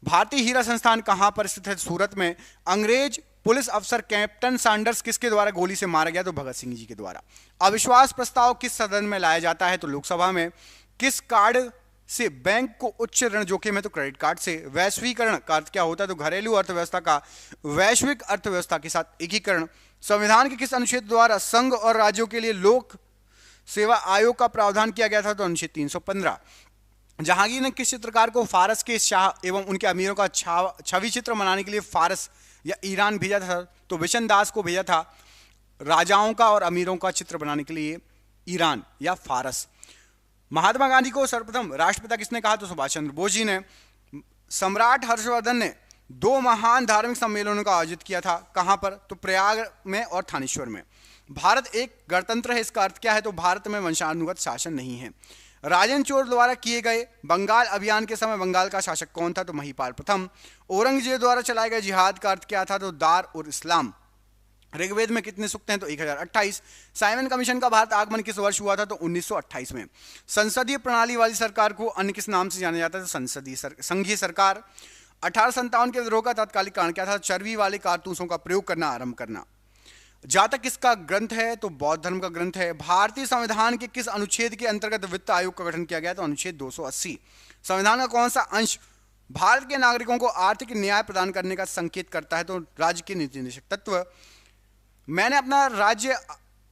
भारतीय हीरा संस्थान कहां पर स्थित है? सूरत में। अंग्रेज पुलिस अफसर कैप्टन सैंडर्स किसके द्वारा गोली से मारा गया? तो भगत सिंह जी के द्वारा। अविश्वास प्रस्ताव किस सदन में लाया जाता है? तो लोकसभा में। किस कार्ड से बैंक को उच्च ऋण जोखिम है? तो क्रेडिट कार्ड से। वैश्वीकरण का अर्थ क्या होता है? तो घरेलू अर्थव्यवस्था का वैश्विक अर्थव्यवस्था के साथ एकीकरण। संविधान के किस अनुच्छेद द्वारा संघ और राज्यों के लिए लोक सेवा आयोग का प्रावधान किया गया था? तो अनुच्छेद 315। जहांगीर ने किस चित्रकार को फारस के शाह एवं उनके अमीरों का छवि चित्र बनाने के लिए फारस या ईरान भेजा था? तो बिशन दास को भेजा था राजाओं का और अमीरों का चित्र बनाने के लिए ईरान या फारस। महात्मा गांधी को सर्वप्रथम राष्ट्रपिता किसने कहा? तो सुभाष चंद्र बोस जी ने। सम्राट हर्षवर्धन ने 2 महान धार्मिक सम्मेलनों का आयोजित किया था। कहां पर? तो प्रयाग में और थानेश्वर में। भारत एक गणतंत्र है, इसका अर्थ क्या है? तो भारत में वंशानुगत शासन नहीं है। राजेंद्र चोर द्वारा किए गए बंगाल अभियान के समय बंगाल का शासक कौन था? तो महिपाल प्रथम। औरंगजेब द्वारा चलाए गए जिहाद का अर्थ क्या था? तो दार और इस्लाम। ऋग्वेद में कितने सूक्त हैं? तो 1028। साइमन कमीशन का भारत आगमन किस वर्ष हुआ था? तो 1928 में। संसदीय प्रणाली वाली सरकार को अन्य किस नाम से जाना जाता है? तो संघीय सरकार। 1857 के विद्रोह का तात्कालिक कारण क्या था? चर्बी वाले कारतूसों का प्रयोग करना आरंभ करना। जातक किसका ग्रंथ है? तो बौद्ध धर्म का ग्रंथ है। भारतीय संविधान के किस अनुच्छेद के अंतर्गत वित्त आयोग का गठन किया गया? तो अनुच्छेद 280। संविधान का कौन सा अंश भारत के नागरिकों को आर्थिक न्याय प्रदान करने का संकेत करता है? तो राज्य के नीति निदेशक तत्व। मैंने अपना राज्य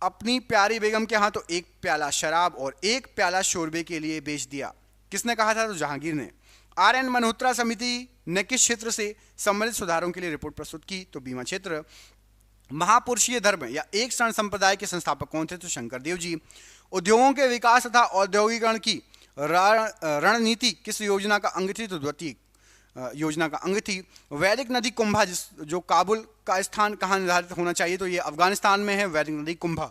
अपनी प्यारी बेगम के हाथों एक प्याला शराब और एक प्याला शोरबे के लिए बेच दिया। किसने कहा था? तो जहांगीर ने। आर.एन. मल्होत्रा समिति ने किस क्षेत्र से संबंधित सुधारों के लिए रिपोर्ट प्रस्तुत की? तो बीमा क्षेत्र। महापुरुषीय धर्म या एक शरण संप्रदाय के संस्थापक कौन थे? तो शंकरदेव जी। उद्योगों के विकास तथा औद्योगिकरण की रणनीति किस योजना का अंग थी? तो द्वितीय योजना का अंग थी। वैदिक नदी कुंभा जो काबुल का स्थान कहाँ निर्धारित होना चाहिए? तो ये अफगानिस्तान में है, वैदिक नदी कुंभा।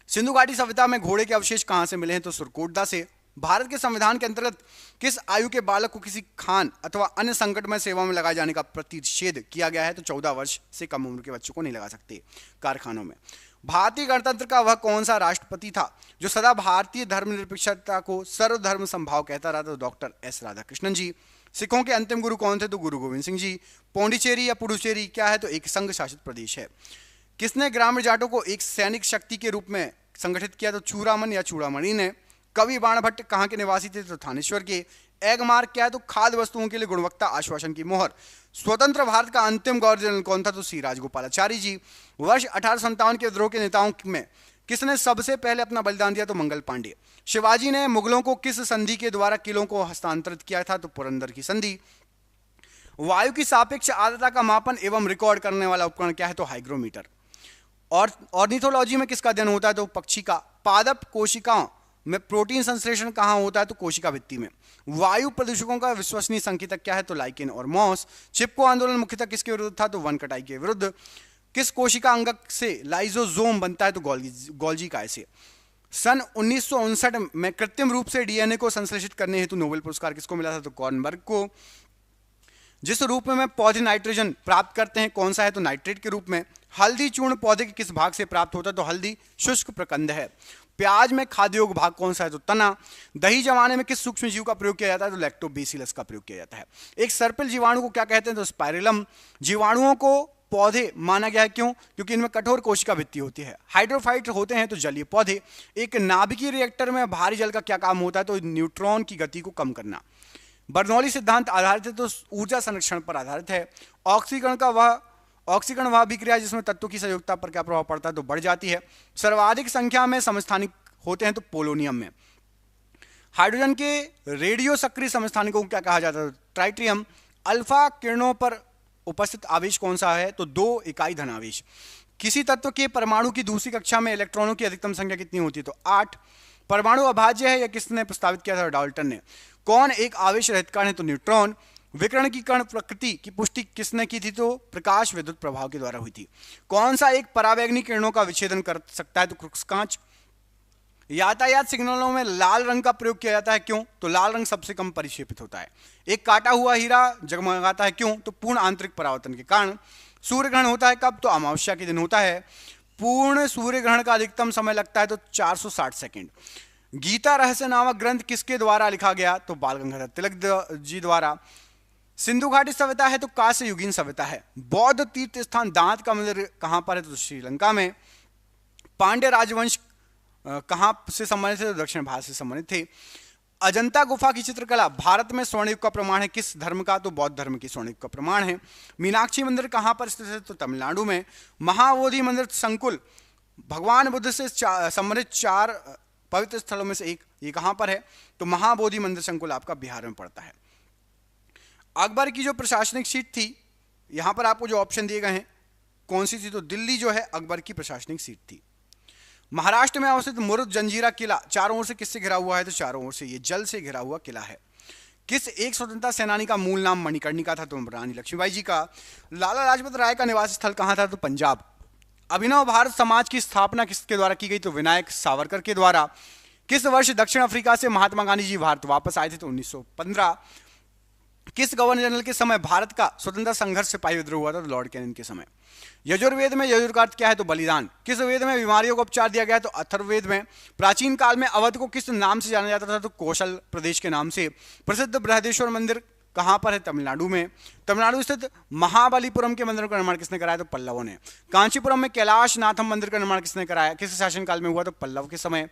सिंधु घाटी सभ्यता में घोड़े के अवशेष कहां से मिले हैं? तो सुरकोटदा से। भारत के संविधान के अंतर्गत किस आयु के बालक को किसी खान अथवा अन्य संकटमय सेवा में लगाए जाने का प्रतिषेध किया गया है? तो 14 वर्ष से कम उम्र के बच्चों को नहीं लगा सकते कारखानों में। भारतीय गणतंत्र का वह कौन सा राष्ट्रपति था जो सदा भारतीय धर्मनिरपेक्षता को सर्वधर्म समभाव कहता रहा? तो डॉक्टर एस राधाकृष्णन जी। सिखों के अंतिम गुरु कौन थे? तो गुरु गोविंद सिंह जी। पौंडीचेरी या पुडुचेरी क्या है? तो एक संघ शासित प्रदेश है। किसने ग्रामीण जाटों को एक सैनिक शक्ति के रूप में संगठित किया? तो चूड़ामन या चूड़ामणि ने। कवि बाणभट्ट कहाँ के निवासी थे? तो थानेश्वर के। एग मार्क क्या है? तो खाद्य वस्तुओं के लिए गुणवत्ता आश्वासन की मोहर। स्वतंत्र भारत का अंतिम गवर्नर जनरल कौन था? तो सी राजगोपालाचारी जी। वर्ष 1857 के विद्रोह के नेताओं में किसने सबसे पहले अपना बलिदान दिया? तो मंगल पांडे। शिवाजी ने मुगलों को किस संधि के द्वारा किलों को हस्तांतरित किया था? तो पुरंदर की संधि। वायु की सापेक्ष आर्द्रता का मापन एवं रिकॉर्ड करने वाला उपकरण क्या है? तो हाइग्रोमीटर। और ऑर्निथोलॉजी में किसका अध्ययन होता है? तो पक्षी का। पादप कोशिकाओं में प्रोटीन संश्लेषण कहां होता है? तो कोशिका भित्ति में। वायु प्रदूषकों का विश्वसनीय संकेतक क्या है? तो लाइकेन और मॉस। चिपको आंदोलन मुख्यतः किसके विरुद्ध था? तो वन कटाई के विरुद्ध। किस कोशिका अंगक से लाइजोसोम बनता है? तो गोल्जी काय से। सन 1959 में कृत्रिम रूप से डीएनए को संश्लेषित करने हेतु नोबेल पुरस्कार किसको मिला था? तो कॉर्नबर्ग को। जिस रूप में पौधे नाइट्रोजन प्राप्त करते हैं कौन सा है? तो नाइट्रेट के रूप में। हल्दी चूर्ण पौधे के किस भाग से प्राप्त होता है? तो हल्दी शुष्क प्रकंद है। प्याज में खाद्य योग्य भाग कौन सा है? तो तना। दही जमाने में किस सूक्ष्म जीव का प्रयोग किया जाता है? तो लैक्टोबैसिलस का प्रयोग किया जाता है। एक सर्पिल जीवाणु को क्या कहते हैं? तो स्पाइरलम। जीवाणुओं को पौधे माना गया है, क्यों? क्योंकि इनमें कठोर कोशिका भित्ति होती है। हाइड्रोफाइट होते हैं तो जलीय पौधे। एक नाभिकीय रिएक्टर में भारी जल का क्या काम होता है? तो न्यूट्रॉन की गति को कम करना। बर्नौली सिद्धांत आधारित है तो ऊर्जा संरक्षण पर आधारित है। ऑक्सीकरण वह अभिक्रिया जिसमें तत्वों की संयोजकता पर क्या प्रभाव पड़ता है? तो बढ़ जाती है। सर्वाधिक संख्या में समस्थानिक होते हैं तो पोलोनियम में। हाइड्रोजन के रेडियो सक्रिय समस्थानिकों को क्या कहा जाता है? ट्राइट्रियम। अल्फा किरणों पर उपस्थित आवेश कौन सा है? तो 2 इकाई धनावेश। किसी तत्व के परमाणु की दूसरी कक्षा में इलेक्ट्रॉनों की अधिकतम संख्या कितनी होती है? तो 8। परमाणु अभाज्य है या किसने प्रस्तावित किया था? डाल्टन ने। कौन एक आवेश रहित कण है? तो न्यूट्रॉन। विकिरण की कण प्रकृति की पुष्टि किसने की थी? तो प्रकाश विद्युत प्रभाव के द्वारा हुई थी। कौन सा एक परावैंगनी किरणों का विच्छेदन कर सकता है? तो क्रुक्स कांच। यातायात सिग्नलों में लाल रंग का प्रयोग किया जाता है, क्यों? तो लाल रंग सबसे कम परिक्षेपित होता है। एक काटा हुआ हीरा जगमगाता है, क्यों? तो पूर्ण आंतरिक परावर्तन के कारण। सूर्य ग्रहण होता है कब? तो अमावस्या के दिन होता है। पूर्ण सूर्य ग्रहण का अधिकतम समय लगता है तो 460 सेकंड। गीता रहस्य नामक ग्रंथ किसके द्वारा लिखा गया? तो बाल गंगाधर तिलक जी द्वारा। सिंधु घाटी सभ्यता है तो कांस्य युगीन सभ्यता है। बौद्ध तीर्थ स्थान दांत का मंदिर कहां पर है? तो श्रीलंका में। पांड्य राजवंश कहां से संबंधित थे? तो दक्षिण भारत से संबंधित थे। अजंता गुफा की चित्रकला भारत में स्वर्ण युग का प्रमाण है, किस धर्म का? तो बौद्ध धर्म की स्वर्ण युग का प्रमाण है। मीनाक्षी मंदिर कहां पर स्थित है? तो तमिलनाडु में। महाबोधि मंदिर संकुल भगवान बुद्ध से संबंधित 4 पवित्र स्थलों में से एक, ये कहां पर है? तो महाबोधि मंदिर संकुल आपका बिहार में पड़ता है। अकबर की जो प्रशासनिक सीट थी, यहां पर आपको जो ऑप्शन दिए गए हैं कौन सी थी? तो दिल्ली जो है अकबर की प्रशासनिक सीट थी। महाराष्ट्र में अवस्थित मुरुद जंजीरा किला चारों ओर से किससे घिरा हुआ है? तो चारों ओर से ये जल से घिरा हुआ किला है। किस एक स्वतंत्रता सेनानी का मूल नाम मणिकर्णिका था? तो रानी लक्ष्मीबाई जी का। लाला लाजपत राय का निवास स्थल कहां था? तो पंजाब। अभिनव भारत समाज की स्थापना किसके द्वारा की गई? तो विनायक सावरकर के द्वारा। किस वर्ष दक्षिण अफ्रीका से महात्मा गांधी जी भारत वापस आए थे? तो 1915। किस गवर्नर जनरल के समय भारत का स्वतंत्रता संघर्ष सिपाही विद्रोह हुआ था? तो लॉर्ड कैनिंग के समय। यजुर्वेद में यजुर का अर्थ क्या है? तो बलिदान। किस वेद में बीमारियों को उपचार दिया गया? तो अथर्ववेद में। प्राचीन काल में अवध को किस नाम से जाना जाता था? तो कौशल प्रदेश के नाम से। प्रसिद्ध बृहदेश्वर मंदिर कहां पर है? तमिलनाडु में। तमिलनाडु स्थित महाबलीपुरम के मंदिर का निर्माण किसने कराया? तो पल्लवों ने। कांचीपुरम में कैलाश नाथम मंदिर का निर्माण किसने कराया? किस शासनकाल में हुआ? तो पल्लव के समय।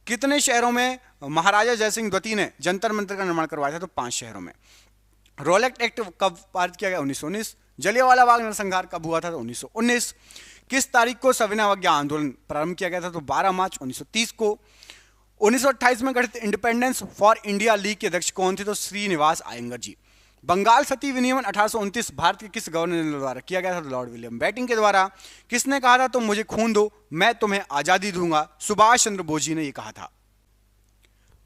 कितने शहरों में महाराजा जयसिंह द्वितीय ने जंतर मंतर का निर्माण करवाया था? तो 5 शहरों में। रोलेक्ट एक्ट कब पारित किया गया? 1919। जलियांवाला बाग नरसंहार कब हुआ था? तो 1919। किस तारीख को सविनय अवज्ञा आंदोलन प्रारंभ किया गया था? तो 12 मार्च 1930 को। 1928 में गठित इंडिपेंडेंस फॉर इंडिया लीग के अध्यक्ष कौन थे? तो श्रीनिवास अयंगर जी। बंगाल सती विनियमन 1829 भारत के किस गवर्नर द्वारा किया गया था? तो लॉर्ड विलियम बेंटिंक के द्वारा। किसने कहा था तुम मुझे खून दो मैं तुम्हें आजादी दूंगा? सुभाष चंद्र बोस जी ने यह कहा था।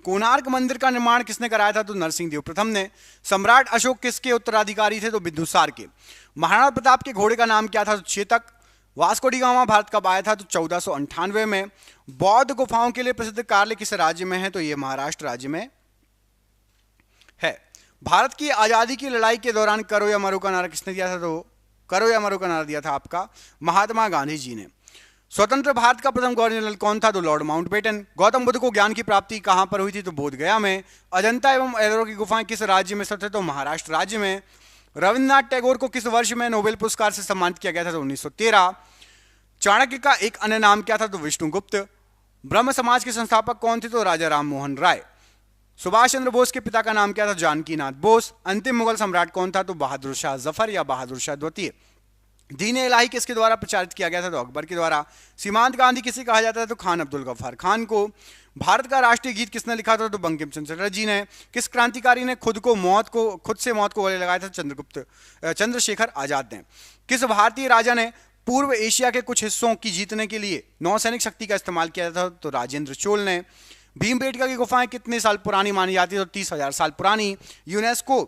कोणार्क मंदिर का निर्माण किसने कराया था? तो नरसिंह देव प्रथम ने। सम्राट अशोक किसके उत्तराधिकारी थे? तो बिंदुसार के। महाराणा प्रताप के घोड़े का नाम क्या था? तो Chetak. Vasco D gamma Bharat कब आया था? तो 1498 में। बौद्ध गुफाओं के लिए प्रसिद्ध कार्य किस राज्य में है? तो यह महाराष्ट्र राज्य में है। भारत की आजादी की लड़ाई के दौरान करो या मरो का नारा किसने दिया था? तो करो या मरो का नारा दिया था आपका महात्मा गांधी जी ने। स्वतंत्र भारत का प्रथम गवर्नर जनरल कौन था? तो लॉर्ड माउंटबेटन। गौतम बुद्ध को ज्ञान की प्राप्ति कहां पर हुई थी? तो बोध गया में। अजंता एवं एलोरा की गुफाएं किस राज्य में स्थित है? तो महाराष्ट्र राज्य में। रविन्द्रनाथ टैगोर को किस वर्ष में नोबेल पुरस्कार से सम्मानित किया गया था? तो 1913। चाणक्य का एक अन्य नाम क्या था? तो विष्णुगुप्त। ब्रह्म समाज के संस्थापक कौन थे? तो राजा राम मोहन राय। सुभाष चंद्र बोस के पिता का नाम क्या था? जानकी नाथ बोस। अंतिम मुगल सम्राट कौन था? तो बहादुर शाह जफर या बहादुर शाह द्वितीय। दीन इलाही किसके द्वारा प्रचारित किया गया था? तो अकबर के द्वारा। सीमांत गांधी किसे कहा जाता है? तो खान अब्दुल गफ्फार खान को। भारत का राष्ट्रीय गीत किसने लिखा था? तो बंकिम चंद्र चटर्जी जी ने। किस क्रांतिकारी ने खुद से मौत को गले लगाया था? चंद्रशेखर आजाद ने। किस भारतीय राजा ने पूर्व एशिया के कुछ हिस्सों की जीतने के लिए नौसैनिक शक्ति का इस्तेमाल किया था? तो राजेंद्र चोल ने। भीमबेटका की गुफाएं कितने साल पुरानी मानी जाती है? तो 30,000 साल पुरानी। यूनेस्को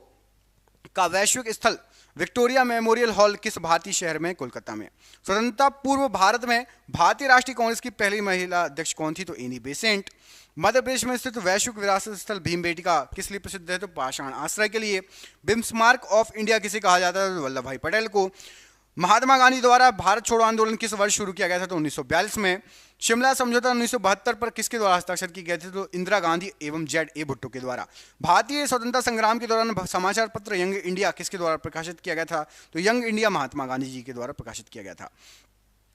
का वैश्विक स्थल विक्टोरिया मेमोरियल हॉल किस भारतीय शहर में? कोलकाता में। स्वतंत्रता पूर्व भारत में भारतीय राष्ट्रीय कांग्रेस की पहली महिला अध्यक्ष कौन थी? तो एनी बेसेंट। मध्य प्रदेश में स्थित वैश्विक विरासत स्थल भीमबेटका किस लिए प्रसिद्ध है? तो पाषाण आश्रय के लिए। बिस्मार्क ऑफ इंडिया किसे कहा जाता है? तो वल्लभ भाई पटेल को। महात्मा गांधी द्वारा भारत छोड़ो आंदोलन किस वर्ष शुरू किया गया था? तो 1942 में। शिमला समझौता 1972 पर किसके द्वारा हस्ताक्षर किए गए थे? तो इंदिरा गांधी एवं जेड भुट्टो के द्वारा। भारतीय स्वतंत्रता संग्राम के दौरान समाचार पत्र यंग इंडिया किसके द्वारा प्रकाशित किया गया था? तो यंग इंडिया महात्मा गांधी जी के द्वारा प्रकाशित किया गया था।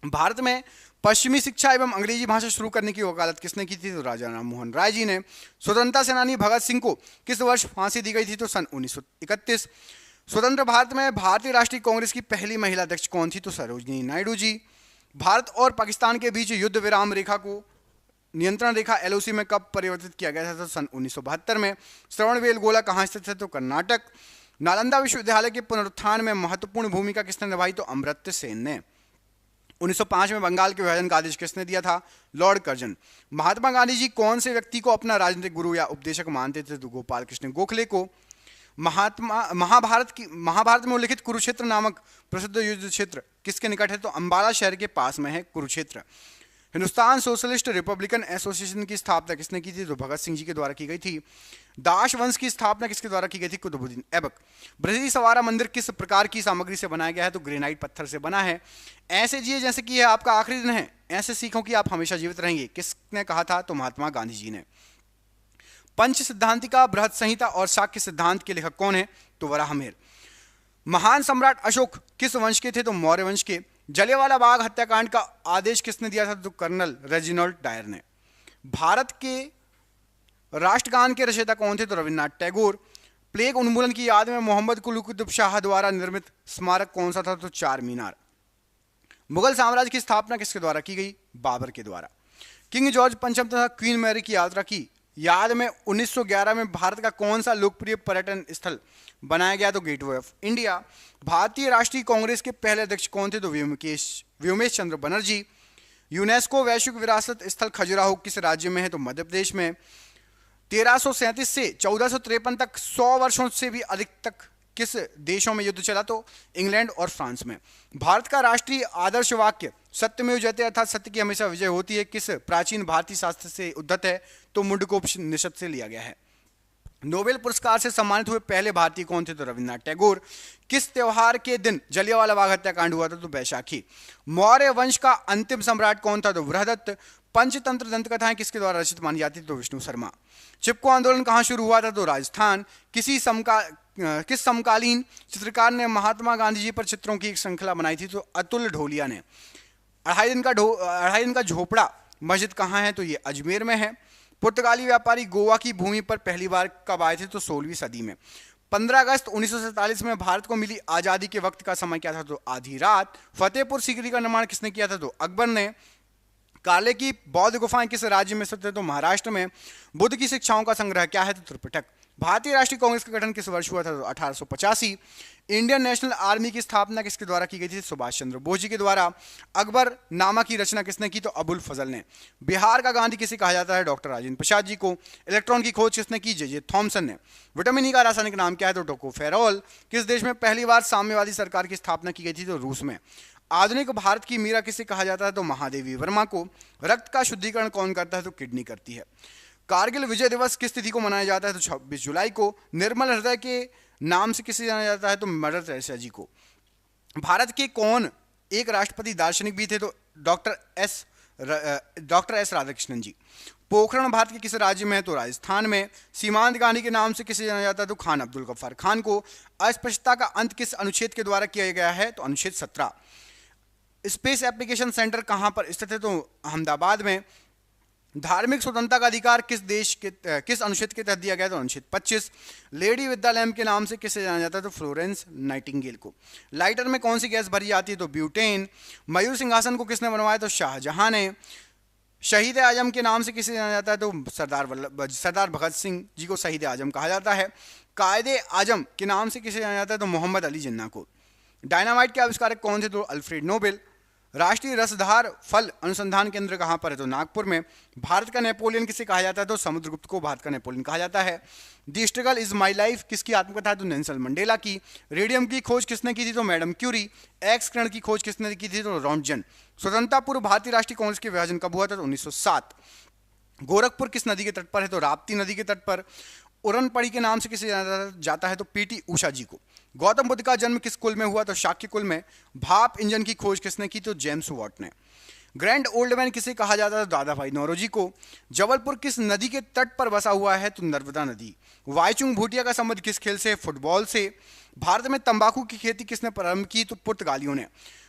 भारत में पश्चिमी शिक्षा एवं अंग्रेजी भाषा शुरू करने की वकालत किसने की थी? तो राजा राम मोहन राय जी ने। स्वतंत्रता सेनानी भगत सिंह को किस वर्ष फांसी दी गई थी? तो सन 1931। स्वतंत्र भारत में भारतीय राष्ट्रीय कांग्रेस की पहली महिला अध्यक्ष कौन थी? तो सरोजिनी नायडू जी। भारत और पाकिस्तान के बीच युद्ध विराम रेखा को नियंत्रण रेखा एलओसी में कब परिवर्तित किया गया था? तो सन 1972 में। श्रवणबेलगोला कहाँ स्थित है? तो कर्नाटक। नालंदा विश्वविद्यालय के पुनरुत्थान में महत्वपूर्ण भूमिका किसने निभाई? तो अमर्त्य सेन ने। 1905 में बंगाल के विभाजन का आदेश किसने दिया था? Lord Curzon. महात्मा गांधी जी कौन से व्यक्ति को अपना राजनीतिक गुरु या उपदेशक मानते थे? तो गोपाल कृष्ण गोखले को। महाभारत में उल्लिखित कुरुक्षेत्र नामक प्रसिद्ध युद्ध क्षेत्र किसके निकट है? तो अंबाला शहर के पास में है Kurukshetra. Hindustan socialist Republican association की स्थापना किसने की थी? तो भगत सिंह जी के द्वारा की गई थी। दास वंश की स्थापना किसके द्वारा की गई थी? कुतुबुद्दीन ऐबक। बृहदि सवारा मंदिर किस प्रकार की सामग्री से बनाया गया है? तो ग्रेनाइट पत्थर से बना है। ऐसे जिए जैसे कि यह आपका आखिरी दिन है, ऐसे सीखो कि आप हमेशा जीवित रहेंगे, किसने कहा था? तो महात्मा गांधी जी ने। पंच सिद्धांतिका, बृहद संहिता और शाक्य सिद्धांत के लेखक कौन है? तो वराहमिहिर। महान सम्राट अशोक किस वंश के थे? तो मौर्य वंश के। जलियांवाला बाग हत्याकांड का आदेश किसने दिया था? तो कर्नल रेजिनाल्ड डायर ने। भारत के राष्ट्रगान के रचयिता कौन थे? तो रविन्द्रनाथ टैगोर। प्लेग उन्मूलन की याद में मोहम्मद कुतुब शाह द्वारा निर्मित स्मारक कौन सा था? तो चार मीनार। मुगल साम्राज्य की स्थापना किसके द्वारा की गई? बाबर के द्वारा। किंग जॉर्ज पंचम तथा क्वीन मैरी की यात्रा की याद में 1911 में भारत का कौन सा लोकप्रिय पर्यटन स्थल बनाया गया? तो गेटवे ऑफ इंडिया। भारतीय राष्ट्रीय कांग्रेस के पहले अध्यक्ष कौन थे? तो व्योमेश चंद्र बनर्जी। यूनेस्को वैश्विक विरासत स्थल खजुराहो किस राज्य में है? तो मध्य प्रदेश में। 1337 से 1453 तक 100 वर्षों से भी अधिक तक किस देशों में युद्ध चला? तो इंग्लैंड और फ्रांस में। भारत का राष्ट्रीय आदर्श वाक्य सत्यमेव जयते अर्थात सत्य की हमेशा विजय होती है किस प्राचीन भारतीय शास्त्र से उद्धत है? तो मुंडकोपनिषद से लिया गया है। नोबेल पुरस्कार से सम्मानित हुए पहले भारतीय कौन थे? तो रविन्द्रनाथ टैगोर। किस त्योहार के दिन जलियांवाला बाग हत्याकांड हुआ था? तो बैसाखी। मौर्य वंश का अंतिम सम्राट कौन था? तो बृहदत्त। पंचतंत्र दंतकथाएं किसके द्वारा रचित मानी जाती थी? तो विष्णु शर्मा। चिपको आंदोलन कहां शुरू हुआ था? तो राजस्थान। किस समकालीन चित्रकार ने महात्मा गांधी जी पर चित्रों की एक श्रृंखला बनाई थी? तो अतुल ढोलिया ने। अढ़ाई दिन का झोपड़ा मस्जिद कहाँ है? तो ये अजमेर में है। पुर्तगाली व्यापारी गोवा की भूमि पर पहली बार कब आए थे? तो 16वीं सदी में। 15 अगस्त 1947 में भारत को मिली आजादी के वक्त का समय क्या था? तो आधी रात। फतेहपुर सीकरी का निर्माण किसने किया था? तो अकबर ने। काले की बौद्ध गुफाएं किस राज्य में स्थित है? तो महाराष्ट्र में। बुद्ध की शिक्षाओं का संग्रह क्या है? तो त्रिपिटक। भारतीय राष्ट्रीय कांग्रेस का गठन किस वर्ष हुआ था? तो 1885। इंडियन नेशनल आर्मी की स्थापना किसके द्वारा की गई थी? सुभाष चंद्र बोस जी के द्वारा। अकबर नामा की रचना किसने की? तो अबुल फजल ने। बिहार का गांधी किसे कहा जाता है? डॉक्टर राजेंद्र प्रसाद जी को। इलेक्ट्रॉन की खोज किसने की? जे थॉमसन ने। विटामिन ई का रासायनिक नाम क्या है? तो टोकोफेरॉल। किस देश में पहली बार साम्यवादी सरकार की स्थापना की गई थी? तो रूस में। आधुनिक भारत की मीरा किसे कहा जाता है? तो महादेवी वर्मा को। रक्त का शुद्धिकरण कौन करता है? तो किडनी करती है। कारगिल विजय दिवस किस तिथि को मनाया जाता है? तो 26 जुलाई को। निर्मल हृदय के नाम से किसे जाना जाता है? तो मदर टेरेसा जी को। भारत के कौन एक राष्ट्रपति दार्शनिक भी थे? तो डॉक्टर एस राधाकृष्णन जी। पोखरण भारत के किस राज्य में है? तो राजस्थान में। सीमांत गांधी के नाम से किसे जाना जाता है? तो खान अब्दुल गफ्फार खान को। अस्पृश्यता का अंत किस अनुच्छेद के द्वारा किया गया है? तो अनुच्छेद 17। स्पेस एप्लीकेशन सेंटर कहां पर स्थित है? तो अहमदाबाद में। धार्मिक स्वतंत्रता का अधिकार किस देश के किस अनुच्छेद के तहत दिया गया? तो अनुच्छेद 25। लेडी विद द लैम्प के नाम से किसे जाना जाता है? तो फ्लोरेंस नाइटिंगेल को। लाइटर में कौन सी गैस भरी जाती है? तो ब्यूटेन। मयूर सिंहासन को किसने बनवाया? तो शाहजहां ने। शहीद आजम के नाम से किसे जाना जाता है? तो सरदार भगत सिंह जी को शहीद आजम कहा जाता है। कायदे आजम के नाम से किसे जाना जाता है? तो मोहम्मद अली जिन्ना को। डायनामाइट के आविष्कारक कौन थे? तो अल्फ्रेड नोबेल। राष्ट्रीय रसधार फल अनुसंधान केंद्र कहां पर है? तो नागपुर में। भारत का नेपोलियन किसे कहा जाता है? तो समुद्रगुप्त को भारत का नेपोलियन कहा जाता है। The struggle is my life किसकी आत्मकथा है? तो नेल्सन मंडेला की। रेडियम की खोज किसने की थी? तो मैडम क्यूरी। एक्स किरण की खोज किसने की थी? तो रॉन्टजन। स्वतंत्रता पूर्व भारतीय राष्ट्रीय कांग्रेस के विभाजन कब हुआ था? तो 1907। गोरखपुर किस नदी के तट पर है? तो राप्ती नदी के तट पर। उड़नपड़ी के नाम से किसे जाना जाता है? तो पीटी उषा जी को। गौतम बुद्ध का जन्म किस कुल में हुआ? तो शाक्य कुल में। भाप इंजन की खोज किसने की? तो जेम्स वॉट ने। ग्रैंड ओल्ड मैन किसे कहा जाता है? तो दादा भाई नौरोजी को। जबलपुर किस नदी के तट पर बसा हुआ है? तो नर्मदा नदी। वाईचुंग भूटिया का संबंध किस खेल से? फुटबॉल से। भारत में तंबाकू की खेती किसने प्रारंभ की? तो पुर्तगालियों ने।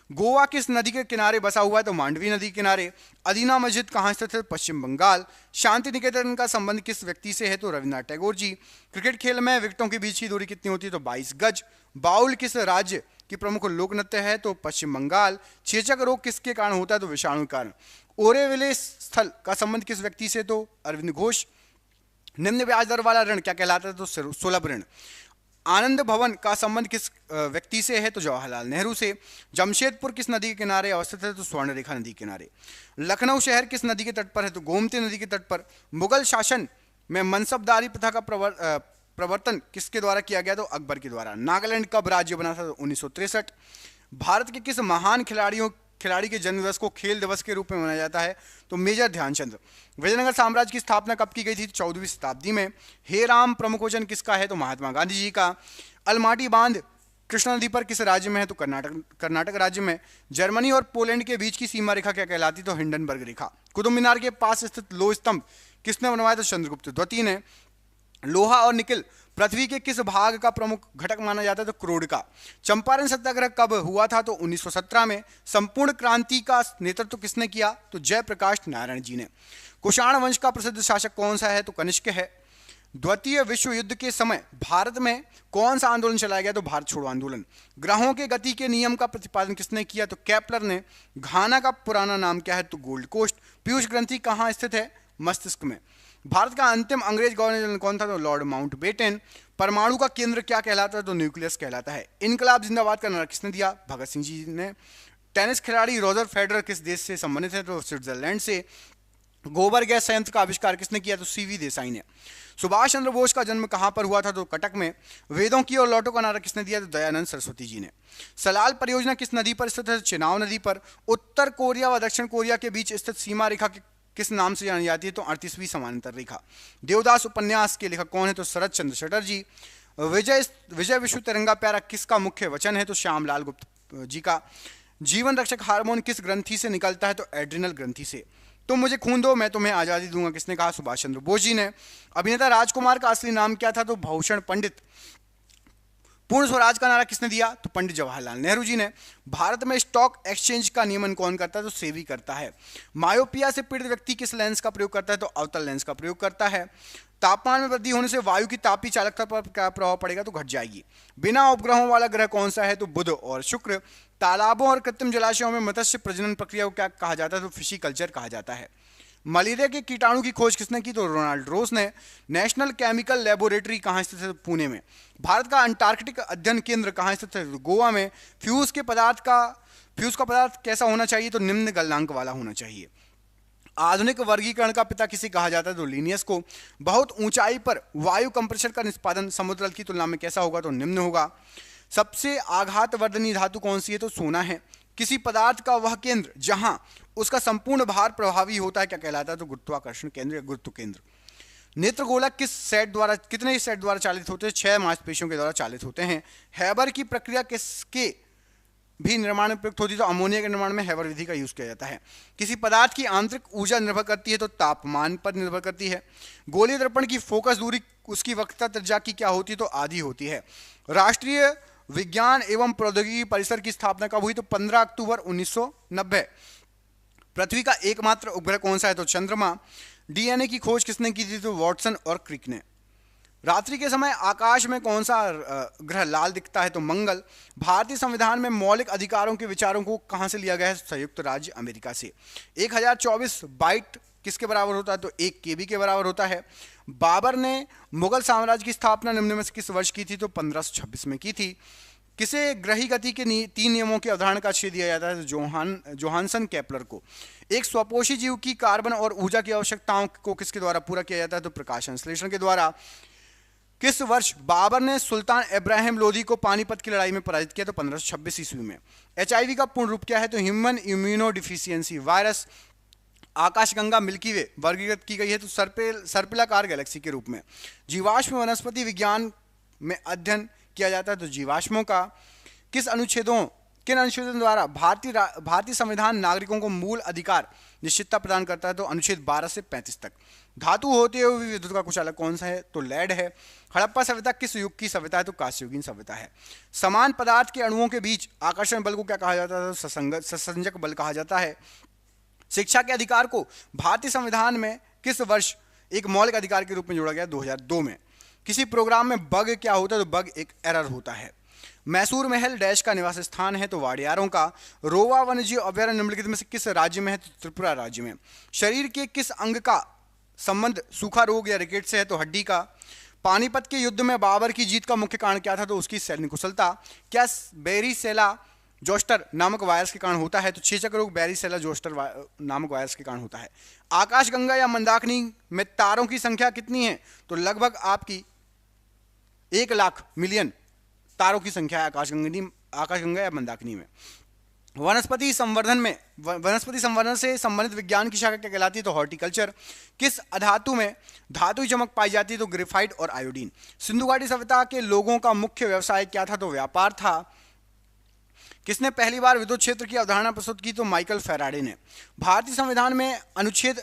गोवा किस नदी के किनारे बसा हुआ है? तो मांडवी नदी के किनारे। अदीना मस्जिद कहाँ स्थित है? पश्चिम बंगाल। शांति निकेतन का संबंध किस व्यक्ति से है? तो रविन्द्रनाथ टैगोर जी। क्रिकेट खेल में विकेटों के बीच की दूरी कितनी होती है? तो 22 गज। बाउल किस राज्य की प्रमुख लोक नृत्य है? तो पश्चिम बंगाल। चेचक रोग किसके कारण होता है? तो विषाणु के कारण। ओरेविले स्थल का संबंध किस व्यक्ति से? तो अरविंद घोष। निम्न ब्याज दर वाला ऋण क्या कहलाता है? तो सुलभ ऋण। आनंद भवन का संबंध किस व्यक्ति से है? तो जवाहरलाल नेहरू से। जमशेदपुर किस नदी के किनारे अवस्थित है? तो स्वर्णरेखा नदी के किनारे। लखनऊ शहर किस नदी के तट पर है? तो गोमती नदी के तट पर। मुगल शासन में मनसबदारी प्रथा का प्रवर्तन किसके द्वारा किया गया? तो अकबर के द्वारा। नागालैंड कब राज्य बना था? तो 1963। भारत के किस महान खिलाड़ी के जन्मदिवस को खेल दिवस के रूप में मनाया जाता है? तो मेजर ध्यानचंद। विजयनगर साम्राज्य की स्थापना कब की गई थी? 14वीं शताब्दी में। हे राम प्रमुख वचन किसका है? तो महात्मा गांधी जी का। अलमाटी बांध कृष्णा नदी पर किस राज्य में है? तो कर्नाटक राज्य में। जर्मनी और पोलैंड के बीच की सीमा रेखा क्या कहलाती? तो हिंडनबर्ग रेखा। कुतुब मीनार के पास स्थित लोह स्तंभ किसने बनवाया? तो चंद्रगुप्त द्वितीय ने। लोहा और निकल पृथ्वी के किस भाग का प्रमुख घटक माना जाता है? तो क्रोड का। चंपारण सत्याग्रह कब हुआ था? तो 1917 में। संपूर्ण क्रांति का नेतृत्व किसने किया? तो जयप्रकाश नारायण जी ने। कुषाण वंश का प्रसिद्ध शासक कौन सा है? तो कनिष्क है। द्वितीय विश्व युद्ध के समय भारत में कौन सा आंदोलन चलाया गया? तो भारत छोड़ो आंदोलन। ग्रहों के गति के नियम का प्रतिपादन किसने किया? तो केपलर ने। घाना का पुराना नाम क्या है? तो गोल्ड कोस्ट। पीयूष ग्रंथि कहाँ स्थित है? मस्तिष्क में। भारत का अंतिम अंग्रेज गवर्नर जनरल कौन था? तो लॉर्ड माउंटबेटन। परमाणु का केंद्र क्या कहलाता है? तो न्यूक्लियस कहलाता है। इनकलाब जिंदाबाद का नारा किसने दिया? भगत सिंह जी ने। टेनिस खिलाड़ी रॉजर फेडरर किस देश से संबंधित है? तो स्विट्जरलैंड से। गोबर गैस संयंत्र का आविष्कार किसने किया? तो सीवी देसाई ने। सुभाष चंद्र बोस का जन्म कहां पर हुआ था? तो कटक में। वेदों की और लौटों का नारा किसने दिया? तो दयानंद सरस्वती जी ने। सलाल परियोजना किस नदी पर स्थित है? चिनाव नदी पर। उत्तर कोरिया व दक्षिण कोरिया के बीच स्थित सीमा रेखा किस नाम से जानी जाती है? तो 38वीं समानांतर रेखा। देवदास उपन्यास के लेखक कौन है? तो शरद चंद्र चटर्जी। विजय विश्व तिरंगा प्यारा किसका मुख्य वचन है? तो श्यामलाल गुप्त जी का। जीवन रक्षक हार्मोन किस ग्रंथि से निकलता है? तो एड्रिनल ग्रंथि से। तुम मुझे खून दो मैं तुम्हें आजादी दूंगा किसने कहा? सुभाष चंद्र बोस जी ने। अभिनेता राजकुमार का असली नाम क्या था? तो भूषण पंडित। पूर्ण स्वराज का नारा किसने दिया? तो पंडित जवाहरलाल नेहरू जी ने। भारत में स्टॉक एक्सचेंज का नियमन कौन करता है? तो सेबी करता है। मायोपिया से पीड़ित व्यक्ति किस लेंस का प्रयोग करता है? तो अवतल लेंस का प्रयोग करता है। तापमान में वृद्धि होने से वायु की तापीय चालकता पर क्या प्रभाव पड़ेगा, तो घट जाएगी। बिना उपग्रहों वाला ग्रह कौन सा है, तो बुध और शुक्र। तालाबों और कृत्रिम जलाशयों में मत्स्य प्रजनन प्रक्रिया को क्या कहा जाता है, तो फिशिकल्चर कहा जाता है। मलेरिया के कीटाणु की खोज किसने की, तो रोनाल्ड रोस ने। नेशनल केमिकल लेबोरेटरी कहाँ स्थित है, पुणे में। भारत का अंटार्कटिक अध्ययन केंद्र कहाँ स्थित है, गोवा में। फ्यूज का पदार्थ कैसा होना चाहिए, तो निम्न गलनांक वाला होना चाहिए। आधुनिक वर्गीकरण का पिता किसे कहा जाता है, तो लिनियस को। बहुत ऊंचाई पर वायु कंप्रेशर का निष्पादन समुद्र जल की तुलना में कैसा होगा, तो निम्न होगा। सबसे आघातवर्धनी धातु कौन सी है, तो सोना है। किसी पदार्थ का वह केंद्र जहां उसका संपूर्ण भार प्रभावी होता है क्या कहलाता है, तो गुरुत्वाकर्षण केंद्र या गुरुत्व केंद्र। नेत्रगोलक कितने सेट द्वारा चालित होते हैं, 6 मांसपेशियों के द्वारा चालित होते हैं। हैबर की प्रक्रिया किसके भी निर्माण में प्रयुक्त होती है, तो अमोनिया के निर्माण में हैबर विधि का यूज किया जाता है। किसी पदार्थ की आंतरिक ऊर्जा निर्भर करती है, तो तापमान पर निर्भर करती है। गोलीय दर्पण की फोकस दूरी उसकी वक्रता त्रिज्या की क्या होती है, तो आधी होती है। राष्ट्रीय विज्ञान एवं प्रौद्योगिकी परिसर की स्थापना कब हुई, तो 15 अक्टूबर 1990। पृथ्वी का एकमात्र उपग्रह कौन सा है, तो चंद्रमा। डीएनए की खोज किसने की थी, तो वॉटसन और क्रिक ने। रात्रि के समय आकाश में कौन सा ग्रह लाल दिखता है, तो मंगल। भारतीय संविधान में मौलिक अधिकारों के विचारों को कहां से लिया गया है, संयुक्त राज्य अमेरिका से। 1024 बाइट किसके बराबर होता है, तो 1 केबी के बराबर होता है। बाबर ने मुगल साम्राज्य की स्थापना निम्न में से किस वर्ष की थी, तो 1526 में की थी। किसे ग्रही गति के 3 नियमों की अवधारणा का श्रेय दिया जाता है, तो जोहानसन केपलर को। एक स्वपोषी जीव की कार्बन और ऊर्जा की आवश्यकताओं को किसके द्वारा पूरा किया जाता है, तो प्रकाश संश्लेषण के द्वारा। किस वर्ष बाबर ने सुल्तान इब्राहिम लोदी को पानीपत की लड़ाई में पराजित किया, तो 1526 ईस्वी में। एचआईवी का पूर्ण रूप क्या है, तो ह्यूमन इम्यूनो डिफिशियंसी वायरस। आकाशगंगा मिल्की वे वर्गीकृत की गई है, तो सर्पिलाकार गैलेक्सी के रूप में। जीवाश्म वनस्पति विज्ञान में अध्ययन किया जाता है, तो जीवाश्मों का। किन अनुच्छेदों द्वारा भारतीय संविधान नागरिकों को मूल अधिकार निश्चितता प्रदान करता है, तो अनुच्छेद 12 से 35 तक। धातु होते हुए भी विद्युत का कुचालक कौन सा है, तो लेड है। हड़प्पा सभ्यता किस युग की सभ्यता है, तो कांस्ययुगीन सभ्यता है। समान पदार्थ के अणुओं के बीच आकर्षण बल को क्या कहा जाता है, तो ससंजक बल कहा जाता है। शिक्षा के अधिकार को भारतीय संविधान में किस वर्ष एक मौलिक अधिकार के रूप में जोड़ा गया, 2002 में। किसी प्रोग्राम में बग क्या होता है, तो बग एक एरर होता है। मैसूर महल डैश का निवास स्थान है, तो वाडियारों का। रोवा वन्यजीव अभयारण्य निम्नलिखित में से किस राज्य में है, तो त्रिपुरा राज्य में। शरीर के किस अंग का संबंध सूखा रोग या रिकेट से है, तो हड्डी का। पानीपत के युद्ध में बाबर की जीत का मुख्य कारण क्या था, तो उसकी सैन्य कुशलता। क्या बेरीसेला जोस्टर नामक वायरस के कारण होता है, तो चेचक रोग बेरीसेला जोस्टर नामक वायरस के कारण होता है। आकाशगंगा या मंदाकिनी में तारों की संख्या कितनी है, तो लगभग आपकी 1 लाख मिलियन तारों की संख्या है आकाशगंगा या मंदाकिनी में। वनस्पति संवर्धन से संबंधित विज्ञान की शाखा क्या कहलाती है, तो हॉर्टिकल्चर। किस अधातु में धातु चमक पाई जाती है, तो ग्रेफाइट और आयोडीन। सिंधु घाटी सभ्यता के लोगों का मुख्य व्यवसाय क्या था, तो व्यापार था। किसने पहली बार विद्युत क्षेत्र की अवधारणा प्रस्तुत की, तो माइकल फैराडे ने। भारतीय संविधान में अनुच्छेद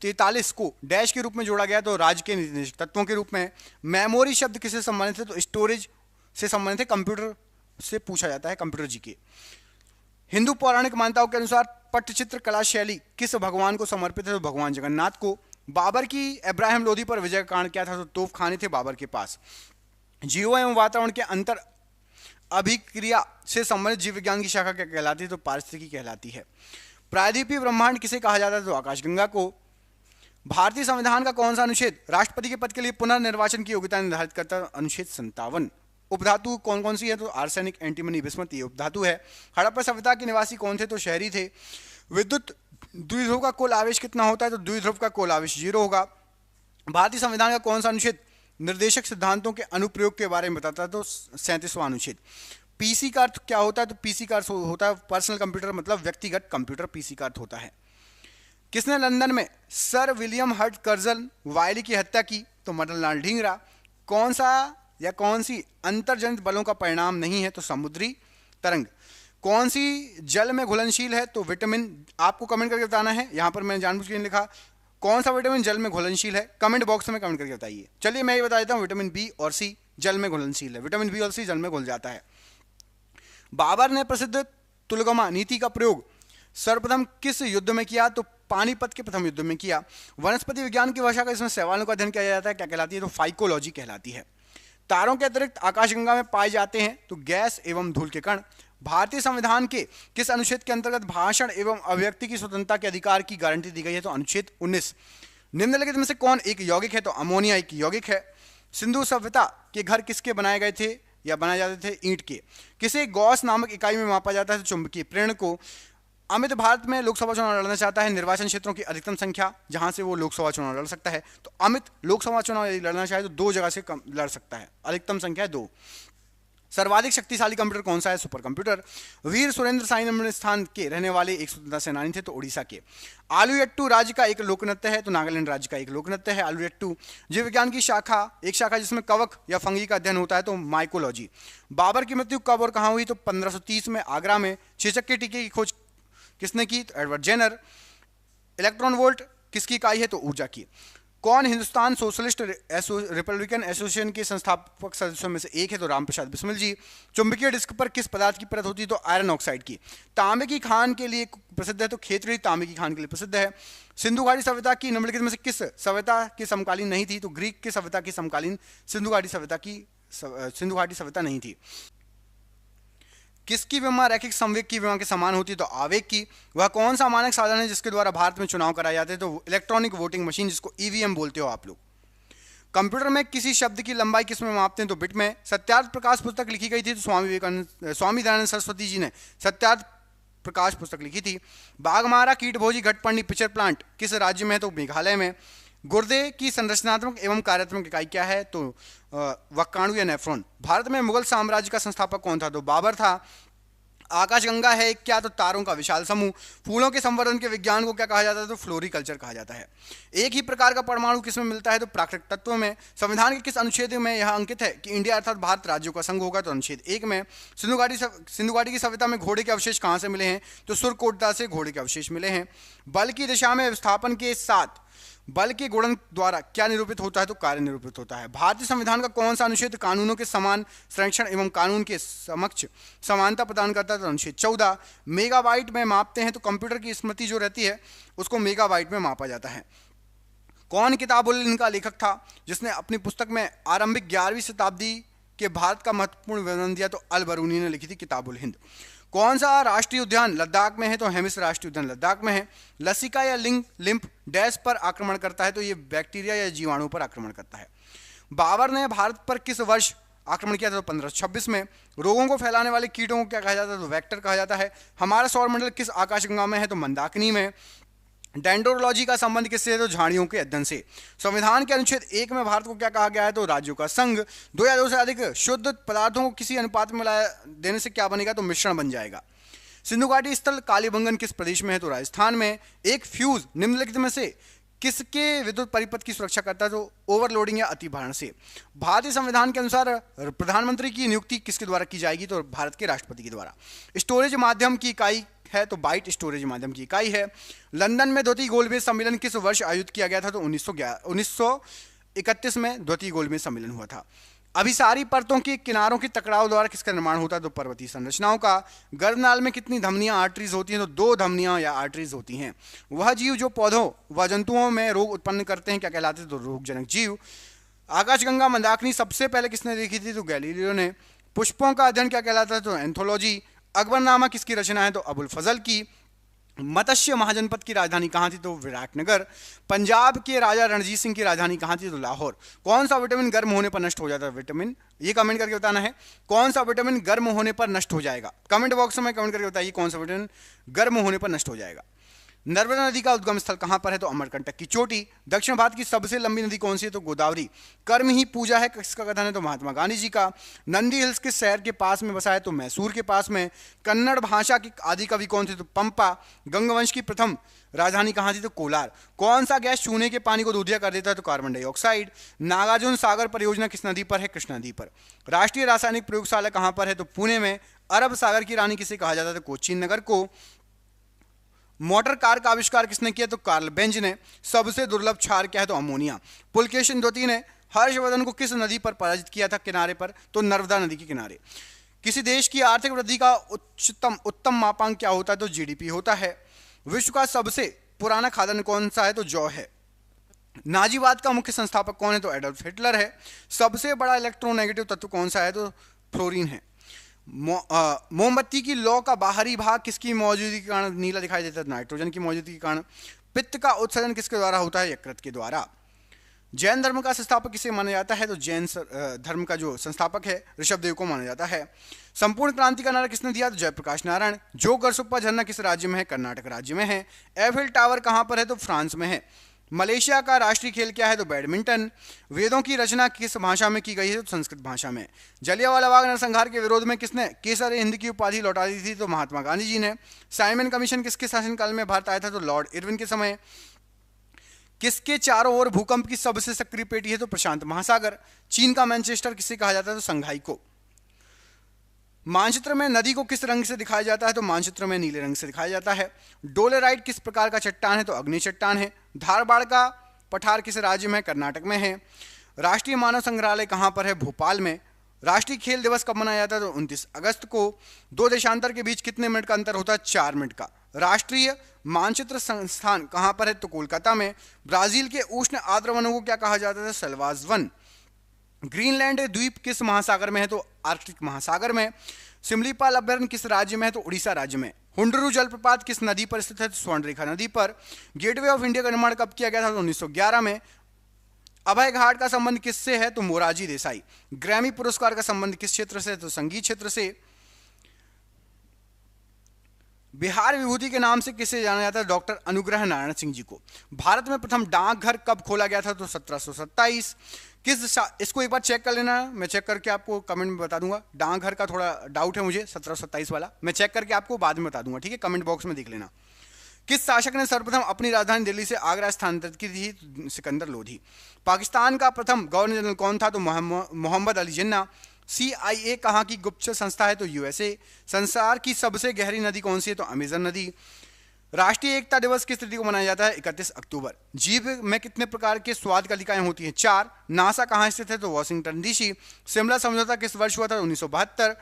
43 को डैश के रूप में जोड़ा गया, तो राज्य के निर्देशक तत्वों के रूप में। मेमोरी शब्द किससे संबंधित है, तो स्टोरेज से संबंधित है, कंप्यूटर से पूछा जाता है, कंप्यूटर जी के। हिंदू पौराणिक मान्यताओं के अनुसार पट्टचित्र कला शैली किस भगवान को समर्पित है, तो भगवान जगन्नाथ को। बाबर की इब्राहिम लोदी पर विजय का कारण क्या था, तो तोपखाने थे बाबर के पास। जीवों एवं वातावरण के अंतर अभिक्रिया से संबंधित जीव विज्ञान की शाखा क्या कहलाती है, तो पारिस्थितिकी कहलाती है। प्रायद्वीपीय ब्रह्मांड किसे कहा जाता है, तो आकाशगंगा को। भारतीय संविधान का कौन सा अनुच्छेद राष्ट्रपति के पद के लिए पुनर्निर्वाचन की योग्यता निर्धारित करता है, अनुच्छेद 57। उपधातु कौन कौन सी है, तो आर्सेनिक, एंटीमनी, बिस्मथ ये उपधातु है। हड़प्पा सभ्यता के निवासी कौन थे, तो शहरी थे। विद्युत द्विध्रुव का कुल आवेश कितना होता है, तो द्विध्रुव का कुल आवेश 0 होगा। भारतीय संविधान का कौन सा अनुच्छेद निर्देशक सिद्धांतों के अनुप्रयोग के बारे में बताता है, तो 37वां अनुच्छेद। पीसी का अर्थ क्या होता है, तो पीसी का अर्थ होता है पर्सनल कंप्यूटर, मतलब व्यक्तिगत कंप्यूटर पीसी का अर्थ होता है। किसने लंदन में सर विलियम हर्ट कर्जन वायली की हत्या की, तो मदनलाल ढींगरा। कौन सा या कौन सी अंतर्जनित बलों का परिणाम नहीं है, तो समुद्री तरंग। कौन सी जल में घुलनशील है, तो विटामिन। आपको कमेंट करके बताना है, यहां पर मैंने जानबूझ के नहीं लिखा कौन सा विटामिन जल में घुलनशील है, कमेंट बॉक्स में कमेंट करके बताइए। चलिए मैं ये बता देता हूं, विटामिन बी और सी जल में घुलनशील है, विटामिन बी और सी जल में घुल जाता है। बाबर ने प्रसिद्ध तुलगमा नीति का प्रयोग सर्वप्रथम किस युद्ध में किया, तो पानीपत के प्रथम युद्ध में किया। वनस्पति विज्ञान की भाषा का इसमें शैवालों का अध्ययन किया जाता है, क्या कहलाती है? तो फाइकोलॉजी कहलाती है। तारों के अतिरिक्त आकाशगंगा में पाए जाते हैं तो गैस एवं धूल के कण। भारतीय संविधान के किस अनुच्छेद के अंतर्गत भाषण एवं अभिव्यक्ति की स्वतंत्रता के अधिकार की गारंटी दी गई है? तो अनुच्छेद 19। निम्नलिखित में से कौन एक यौगिक है? तो अमोनिया एक यौगिक है। सिंधु सभ्यता के घर किसके बनाए गए थे या बनाए जाते थे? ईंट के। किसे गॉस नामक इकाई में मापा जाता है? तो चुंबकीय प्रेरण को। अमित भारत में लोकसभा चुनाव लड़ना चाहता है, निर्वाचन क्षेत्रों की अधिकतम संख्या जहां से वो लोकसभा चुनाव लड़ सकता है। तो अमित लोकसभा चुनाव यदि लड़ना चाहे तो 2 जगह से कम लड़ सकता है, अधिकतम संख्या है 2। सर्वाधिक शक्तिशाली कंप्यूटर कौन सा है? Super computer. वीर सुरेंद्र साई निम्न स्थान के रहने वाले एक स्वतंत्रता सेनानी थे, तो ओडिशा के। आलूयट्टू राज्य का एक लोक नृत्य है, तो नागालैंड राज्य का एक लोक नृत्य है आलूयट्टू। जीव विज्ञान की शाखा, एक शाखा जिसमें कवक या फंगी का अध्ययन होता है, तो माइकोलॉजी। बाबर की मृत्यु कब और कहाँ हुई? तो 1530 में आगरा में। चेचक के टीके की खोज किसने की? तो एडवर्ड जेनर। इलेक्ट्रॉन वोल्ट किसकी इकाई है? तो ऊर्जा की। कौन हिंदुस्तान सोशलिस्ट रिपब्लिकन एसोसिएशन के संस्थापक सदस्यों में से एक है? तो रामप्रसाद बिस्मिल जी। चुंबकीय डिस्क पर किस पदार्थ की परत होती है? तो आयरन ऑक्साइड की। तांबे की खान के लिए प्रसिद्ध है, तो खेतड़ी तांबे की खान के लिए प्रसिद्ध है। सिंधु घाटी सभ्यता की निम्नलिखित में से किस सभ्यता की समकालीन नहीं थी? तो ग्रीक की सभ्यता की समकालीन सिंधु घाटी सभ्यता नहीं थी। किसकी विमा रैखिक संवेग की विमा के समान होती है? तो आवेग की। वह कौन सा मानक साधन है जिसके द्वारा भारत में चुनाव कराए जाते हैं? तो इलेक्ट्रॉनिक वोटिंग मशीन, जिसको ईवीएम बोलते हो आप लोग। कंप्यूटर में किसी शब्द की लंबाई किस में मापते हैं? तो बिट में। सत्यार्थ प्रकाश पुस्तक लिखी गई थी, तो स्वामी दयानंद सरस्वती जी ने सत्यार्थ प्रकाश पुस्तक लिखी थी। बाघमारा कीटभोजी घटपर्णी पिक्चर प्लांट किस राज्य में है? तो मेघालय में। गुर्दे की संरचनात्मक एवं कार्यात्मक इकाई क्या है? तो वक्काणु या नेफ्रॉन। भारत में मुगल साम्राज्य का संस्थापक कौन था? तो बाबर था। आकाशगंगा है क्या? तो तारों का विशाल समूह। फूलों के संवर्धन के विज्ञान को क्या कहा जाता है? तो फ्लोरिकल्चर कहा जाता है। एक ही प्रकार का परमाणु किसमें मिलता है? तो प्राकृतिक तत्व में। संविधान के किस अनुच्छेद में यह अंकित है कि इंडिया अर्थात भारत राज्यों का संघ होगा? तो अनुच्छेद 1 में। सिंधु घाटी की सभ्यता में घोड़े के अवशेष कहाँ से मिले हैं? तो सुरकोटदा से घोड़े के अवशेष मिले हैं। बल की दिशा में विस्थापन के साथ बल के गुणन द्वारा क्या निरूपित होता है? तो कार्य निरूपित होता है। भारतीय संविधान का कौन सा अनुच्छेद कानूनों के समान संरक्षण एवं कानून के समक्ष समानता प्रदान करता है? तो अनुच्छेद 14। मेगाबाइट में मापते हैं, तो कंप्यूटर की स्मृति जो रहती है उसको मेगाबाइट में मापा जाता है। कौन किताबुल हिंद का लेखक था जिसने अपनी पुस्तक में आरंभिक 11वीं शताब्दी के भारत का महत्वपूर्ण वर्णन दिया? तो अल बरूनी ने लिखी थी किताबुल हिंद। कौन सा राष्ट्रीय उद्यान लद्दाख में है? तो हेमिस राष्ट्रीय उद्यान लद्दाख में है। लसिका या लिम्फ डैश पर आक्रमण करता है? तो ये बैक्टीरिया या जीवाणु पर आक्रमण करता है। बाबर ने भारत पर किस वर्ष आक्रमण किया था? तो 1526 में। रोगों को फैलाने वाले कीटों को क्या कहा जाता है? तो वेक्टर कहा जाता है। हमारा सौरमंडल किस आकाशगंगा में है? तो मंदाकिनी में। डेंड्रोलॉजी का संबंध किससे है? तो झाड़ियों के अध्ययन से। संविधान के अनुच्छेद 1 में भारत को क्या कहा गया है? तो राज्यों का संघ। 2 या 2 से अधिक शुद्ध पदार्थों को किसी अनुपात में मिला देने से क्या बनेगा? तो मिश्रण बन जाएगा। सिंधु घाटी स्थल कालीबंगन किस प्रदेश में है? तो राजस्थान में। एक फ्यूज निम्नलिखित में से किसके विद्युत परिपथ की सुरक्षा करता है? तो ओवरलोडिंग या अतिभारण से। भारतीय संविधान के अनुसार प्रधानमंत्री की नियुक्ति किसके द्वारा की जाएगी? तो भारत के राष्ट्रपति के द्वारा। स्टोरेज माध्यम की इकाई है? तो बाइट स्टोरेज माध्यम की इकाई है। लंदन में द्वितीय गोलमेज सम्मेलन किस वर्ष आयोजित किया गया था? तो 1931 में द्वितीय गोलमेज सम्मेलन हुआ था। अभिसारी परतों के किनारों के टकराव द्वारा किसका निर्माण होता है? तो पर्वतीय संरचनाओं का। गर्भनाल में कितनी धमनियां आर्टरीज होती हैं? तो 2 धमनियां या आर्टरीज होती हैं। वह जीव जो पौधों व जंतुओं में रोग उत्पन्न करते हैं क्या कहलाते हैं? तो रोगजनक जीव। आकाशगंगा मंदाकिनी सबसे पहले किसने देखी थी? तो गैलीलियो ने। पुष्पों का अध्ययन क्या कहलाता है? तो एंथोलॉजी। अकबरनामा किसकी रचना है? तो अबुल फजल की। मत्स्य महाजनपद की राजधानी कहाँ थी? तो विराटनगर। पंजाब के राजा रणजीत सिंह की राजधानी कहाँ थी? तो लाहौर। कौन सा विटामिन गर्म होने पर नष्ट हो जाता है? विटामिन, ये कमेंट करके बताना है कौन सा विटामिन गर्म होने पर नष्ट हो जाएगा। कमेंट बॉक्स में कमेंट करके बताइए कौन सा विटामिन गर्म होने पर नष्ट हो जाएगा। नर्मदा नदी का उद्गम स्थल कहाँ पर है? तो अमरकंटक की चोटी। दक्षिण भारत की सबसे लंबी नदी कौन सी है? तो गोदावरी। कर्म ही पूजा है किसका कथन है? तो महात्मा गांधी जी का। नंदी हिल्स के शहर के पास में बसा है? तो मैसूर के पास में। कन्नड़ भाषा की आदि कवि कौन थे? तो पंपा। गंगवंश की प्रथम राजधानी कहाँ थी? तो कोलार। कौन सा गैस चूने के पानी को दूधिया कर देता है? तो कार्बन डाइऑक्साइड। नागार्जुन सागर परियोजना किस नदी पर है? कृष्णा नदी पर। राष्ट्रीय रासायनिक प्रयोगशाला कहाँ पर है? तो पुणे में। अरब सागर की रानी किसे कहा जाता है? तो कोचीन नगर को। मोटर कार का आविष्कार किसने किया? तो कार्ल बेंज ने। सबसे दुर्लभ क्षार क्या है? तो अमोनिया। पुलकेशिन द्वितीय ने हर्षवर्धन को किस नदी पर पराजित किया था किनारे पर? तो नर्मदा नदी के किनारे। किसी देश की आर्थिक वृद्धि का उत्तम मापांक क्या होता है? तो जीडीपी होता है। विश्व का सबसे पुराना खाद्यान्न कौन सा है? तो जौ है। नाजीवाद का मुख्य संस्थापक कौन है? तो एडोल्फ हिटलर है। सबसे बड़ा इलेक्ट्रोनेगेटिव तत्व कौन सा है? तो फ्लोरीन है। मोमबत्ती की लौ का बाहरी भाग किसकी मौजूदगी के कारण नीला दिखाई देता है? नाइट्रोजन की मौजूदगी के कारण। पित्त का उत्सर्जन किसके द्वारा होता है? यकृत के द्वारा। जैन धर्म का संस्थापक किसे माना जाता है? तो जैन धर्म का जो संस्थापक है ऋषभदेव को माना जाता है। संपूर्ण क्रांति का नारा किसने दिया? तो जयप्रकाश नारायण। जोग और सुप्पा झरना किस राज्य में है? कर्नाटक राज्य में है। एफिल टावर कहां पर है? तो फ्रांस में है। मलेशिया का राष्ट्रीय खेल क्या है? तो बैडमिंटन। वेदों की रचना किस भाषा में की गई है? तो संस्कृत भाषा में। जलियांवाला बाग नरसंहार के विरोध में किसने केसर हिंद की उपाधि लौटा दी थी? तो महात्मा गांधी जी ने। साइमन कमीशन किसके शासनकाल में भारत आया था? तो लॉर्ड इरविन के समय। किसके चारों ओर भूकंप की सबसे सक्रिय पेटी है? तो प्रशांत महासागर। चीन का मैनचेस्टर किसे कहा जाता है? तो संघाई को। मानचित्र में नदी को किस रंग से दिखाया जाता है? तो मानचित्र में नीले रंग से दिखाया जाता है। डोलेराइट किस प्रकार का चट्टान है? तो अग्नि चट्टान है। धारवाड़ का पठार किस राज्य में है? कर्नाटक में है। राष्ट्रीय मानव संग्रहालय कहां पर है? भोपाल में। राष्ट्रीय खेल दिवस कब मनाया जाता है? तो 29 अगस्त को। दो देशांतर के बीच कितने मिनट का अंतर होता है? 4 मिनट का। राष्ट्रीय मानचित्र संस्थान कहां पर है? तो कोलकाता में। ब्राजील के उष्ण आर्द्र वनों को क्या कहा जाता है? सलवाज वन। ग्रीनलैंड द्वीप किस महासागर में है? तो आर्कटिक महासागर में। सिमलीपाल अभयारण्य किस राज्य में है? तो उड़ीसा राज्य में। हुंडरू जलप्रपात किस नदी पर स्थित है? तो स्वर्णरेखा नदी पर। गेटवे ऑफ इंडिया का निर्माण कब किया गया था? तो 1911 में। अभय घाट का संबंध किससे है? तो मोरारजी देसाई। ग्रैमी पुरस्कार का संबंध किस क्षेत्र से? तो संगीत क्षेत्र से। बिहार विभूति के नाम से किसे जाना जाता है? डॉक्टर अनुग्रह नारायण सिंह जी को। भारत में प्रथम डाकघर कब खोला गया था? तो 1727। इसको एक बार चेक कर लेना, मैं चेक करके आपको कमेंट में बता दूंगा। डाकघर का थोड़ा डाउट है मुझे, 1727 वाला मैं चेक करके आपको बाद में बता दूंगा, ठीक है? कमेंट बॉक्स में देख लेना। किस शासक ने सर्वप्रथम अपनी राजधानी दिल्ली से आगरा स्थानांतरित की थी? सिकंदर लोधी। पाकिस्तान का प्रथम गवर्नर जनरल कौन था? तो मोहम्मद अली जिन्ना। CIA कहाँ की गुप्तचर संस्था है? तो USA। संसार की सबसे गहरी नदी कौन सी है? तो अमेजन नदी। राष्ट्रीय एकता दिवस किस तिथि को मनाया जाता है? 31 अक्टूबर। जीभ में कितने प्रकार के स्वाद कलिकाएं होती हैं? 4। नासा कहाँ स्थित है? तो वॉशिंगटन DC। शिमला समझौता किस वर्ष हुआ था? 1972।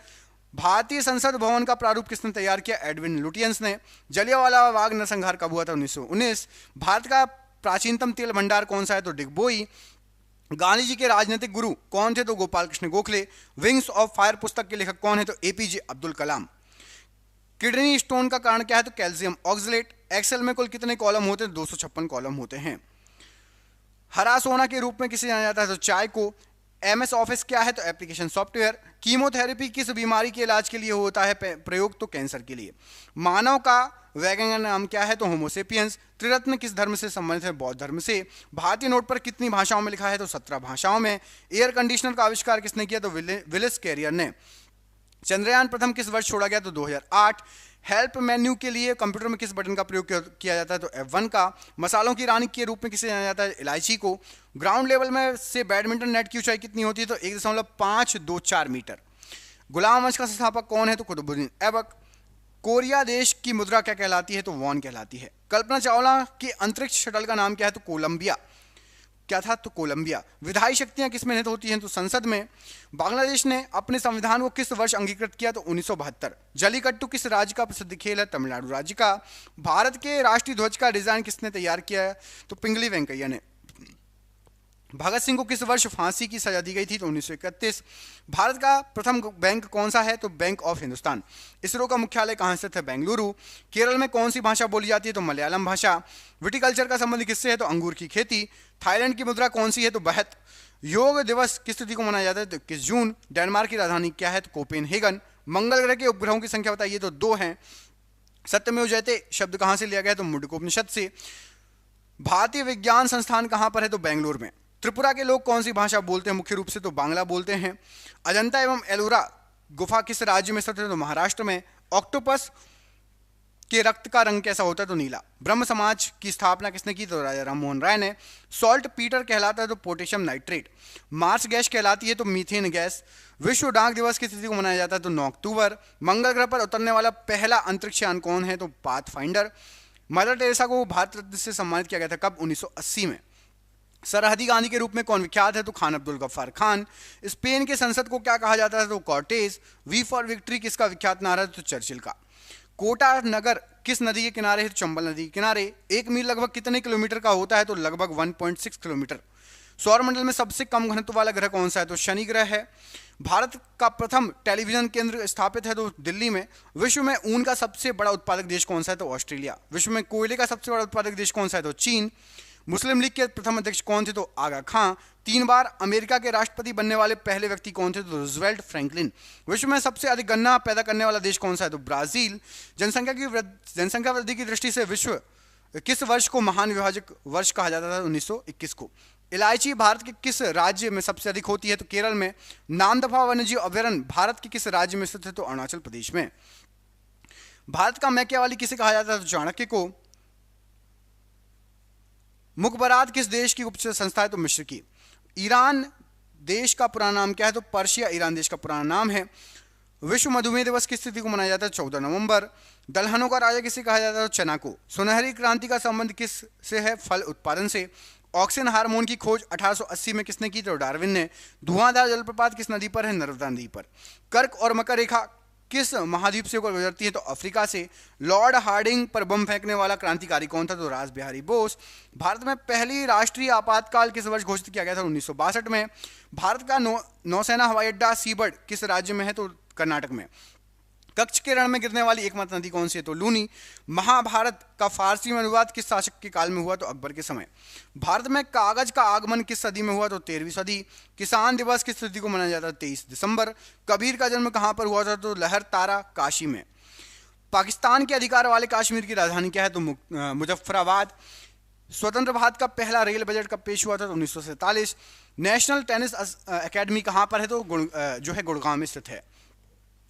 भारतीय संसद भवन का प्रारूप किसने तैयार किया? एडविन लुटियंस ने। जलियांवाला बाग नरसंहार कब हुआ था? 1919। भारत का प्राचीनतम तेल भंडार कौन सा है? तो डिगबोई। गांधी जी के राजनीतिक गुरु कौन थे? तो Gopal Krishna Gokhale. Wings of fire पुस्तक के लेखक कौन है? तो APJ Abdul Kalam. Kidney stone का कारण क्या है? तो कैल्शियम ऑक्सलेट। एक्सेल में कुल कितने कॉलम होते हैं? 256 कॉलम होते हैं। हरा सोना के रूप में किसे जाना जाता है? तो चाय को। MS ऑफिस क्या है? तो एप्लीकेशन सॉफ्टवेयर। कीमोथेरेपी किस बीमारी के इलाज के लिए होता है प्रयोग? तो कैंसर के लिए। मानव का वैज्ञानिक नाम क्या है? तो होमोसेपियंस। त्रिरत्न किस धर्म से संबंधित है? बौद्ध धर्म से। भारतीय नोट पर कितनी भाषाओं में लिखा है? तो 17 भाषाओं में। एयर कंडीशनर का आविष्कार किसने किया? तो विलिस कैरियर ने। चंद्रयान प्रथम किस वर्ष छोड़ा गया? तो 2008। हेल्प मेन्यू के लिए कंप्यूटर में किस बटन का प्रयोग किया जाता है? तो F1 का। मसालों की रानी के रूप में किसे जाना जाता है? इलायची को। ग्राउंड लेवल में से बैडमिंटन नेट की ऊंचाई कितनी होती है? तो 1.524 मीटर। गुलाम वंश का संस्थापक कौन है? तो कुतुबुद्दीन ऐबक। कोरिया देश की मुद्रा क्या कहलाती है? तो वॉन कहलाती है। कल्पना चावला की अंतरिक्ष शटल का नाम क्या है? तो कोलंबिया। क्या था? तो कोलंबिया। विधायी शक्तियां किस में निहित होती हैं? तो संसद में। बांग्लादेश ने अपने संविधान को किस वर्ष अंगीकृत किया? तो 1972। जलीकट्टू किस राज्य का प्रसिद्ध खेल है? तमिलनाडु राज्य का। भारत के राष्ट्रीय ध्वज का डिजाइन किसने तैयार किया है? तो पिंगली वेंकैया ने। भगत सिंह को किस वर्ष फांसी की सजा दी गई थी? तो 1931। भारत का प्रथम बैंक कौन सा है? तो बैंक ऑफ हिंदुस्तान। इसरो का मुख्यालय कहाँ स्थित है? बेंगलुरु। केरल में कौन सी भाषा बोली जाती है? तो मलयालम भाषा। विटिकल्चर का संबंध किससे है? तो अंगूर की खेती। थाईलैंड की मुद्रा कौन सी है? तो बहत। योग दिवस किस तिथि को मनाया जाता है? तो 21 जून। डेनमार्क की राजधानी क्या है? तो कोपेनहेगन। मंगल ग्रह के उपग्रहों की संख्या बताइए? तो 2 हैं। सत्यमेव जयते शब्द कहाँ से लिया गया है? तो मुंडकोपनिषद से। भारतीय विज्ञान संस्थान कहाँ पर है? तो बेंगलुरु में। त्रिपुरा के लोग कौन सी भाषा बोलते हैं? मुख्य रूप से तो बांग्ला बोलते हैं। अजंता एवं एलोरा गुफा किस राज्य में स्थित है? तो महाराष्ट्र में। ऑक्टोपस के रक्त का रंग कैसा होता है? तो नीला। ब्रह्म समाज की स्थापना किसने की? तो राजा राममोहन राय ने। सॉल्ट पीटर कहलाता है तो पोटेशियम नाइट्रेट। मार्स गैस कहलाती है तो मीथेन गैस। विश्व डाक दिवस किस तिथि को मनाया जाता है? तो 9 अक्टूबर। मंगल ग्रह पर उतरने वाला पहला अंतरिक्ष यान कौन है? तो पाथफाइंडर। मदर टेरेसा को भारत रत्न से सम्मानित किया गया था कब? 1980 में। सरहदी गांधी के रूप में कौन विख्यात है? तो खान अब्दुल गफ्फार खान। स्पेन के संसद को क्या कहा जाता है? तो कॉर्टेज। वी फॉर विक्ट्री किसका विख्यात नारा है? तो चर्चिल का। कोटा नगर किस नदी के किनारे है? तो चंबल नदी के किनारे। 1 मील लगभग कितने किलोमीटर का होता है? तो लगभग 1.6 किलोमीटर। सौरमंडल में सबसे कम घनत्व वाला ग्रह कौन सा है? तो शनि ग्रह है। भारत का प्रथम टेलीविजन केंद्र स्थापित है तो दिल्ली में। विश्व में ऊन का सबसे बड़ा उत्पादक देश कौन सा है? तो ऑस्ट्रेलिया। विश्व में कोयले का सबसे बड़ा उत्पादक देश कौन सा है? तो चीन। मुस्लिम लीग के प्रथम अध्यक्ष कौन थे? तो आगा खां। 3 बार अमेरिका के राष्ट्रपति बनने वाले पहले व्यक्ति कौन थे? तो रूजवेल्ट फ्रैंकलिन। विश्व में सबसे अधिक गन्ना पैदा करने वाला देश कौन सा है? तो ब्राजील। जनसंख्या वृद्धि की दृष्टि से विश्व किस वर्ष को महान विभाजक वर्ष कहा जाता था? 1921 को। इलायची भारत के किस राज्य में सबसे अधिक होती है? तो केरल में। नामदफा वन्यजीव अभयारण्य भारत के किस राज्य में स्थित है? तो अरुणाचल प्रदेश में। भारत का मैकियावाली किसे कहा जाता है? तो चाणक्य को। मुखबरात किस देश की गुप्त संस्था है? तो मिस्र की। ईरान देश का पुराना नाम क्या है? तो पर्शिया ईरान देश का पुराना नाम है। विश्व मधुमेह दिवस किस तिथि को मनाया जाता है? 14 नवंबर। दलहनों का राजा किसे कहा जाता है? तो चना को। सुनहरी क्रांति का संबंध किस से है? फल उत्पादन से। ऑक्सीजन हार्मोन की खोज 1880 में किसने की? तो डार्विन ने। धुआंधार जलप्रपात किस नदी पर है? नर्मदा नदी पर। कर्क और मकर रेखा किस महाद्वीप से होकर गुजरती है? तो अफ्रीका से। लॉर्ड हार्डिंग पर बम फेंकने वाला क्रांतिकारी कौन था? तो रास बिहारी बोस। भारत में पहली राष्ट्रीय आपातकाल किस वर्ष घोषित किया गया था? 1962 में। भारत का नौसेना हवाई अड्डा सीबर्ड किस राज्य में है? तो कर्नाटक में। कच्छ के रण में गिरने वाली एकमात्र नदी कौन सी है? तो लूनी। महाभारत का फारसी में अनुवाद किस शासक के काल में हुआ? तो अकबर के समय। भारत में कागज का आगमन किस सदी में हुआ? तो 13वीं सदी। किसान दिवस किस तिथि को मनाया जाता है? 23 दिसंबर। कबीर का जन्म कहां पर हुआ था? तो लहर तारा काशी में। पाकिस्तान के अधिकार वाले कश्मीर की राजधानी क्या है? तो मुजफ्फराबाद। स्वतंत्र भारत का पहला रेल बजट कब पेश हुआ था? तो 1947। नेशनल टेनिस अकेडमी कहां पर है? तो जो है गुड़गांव में स्थित है।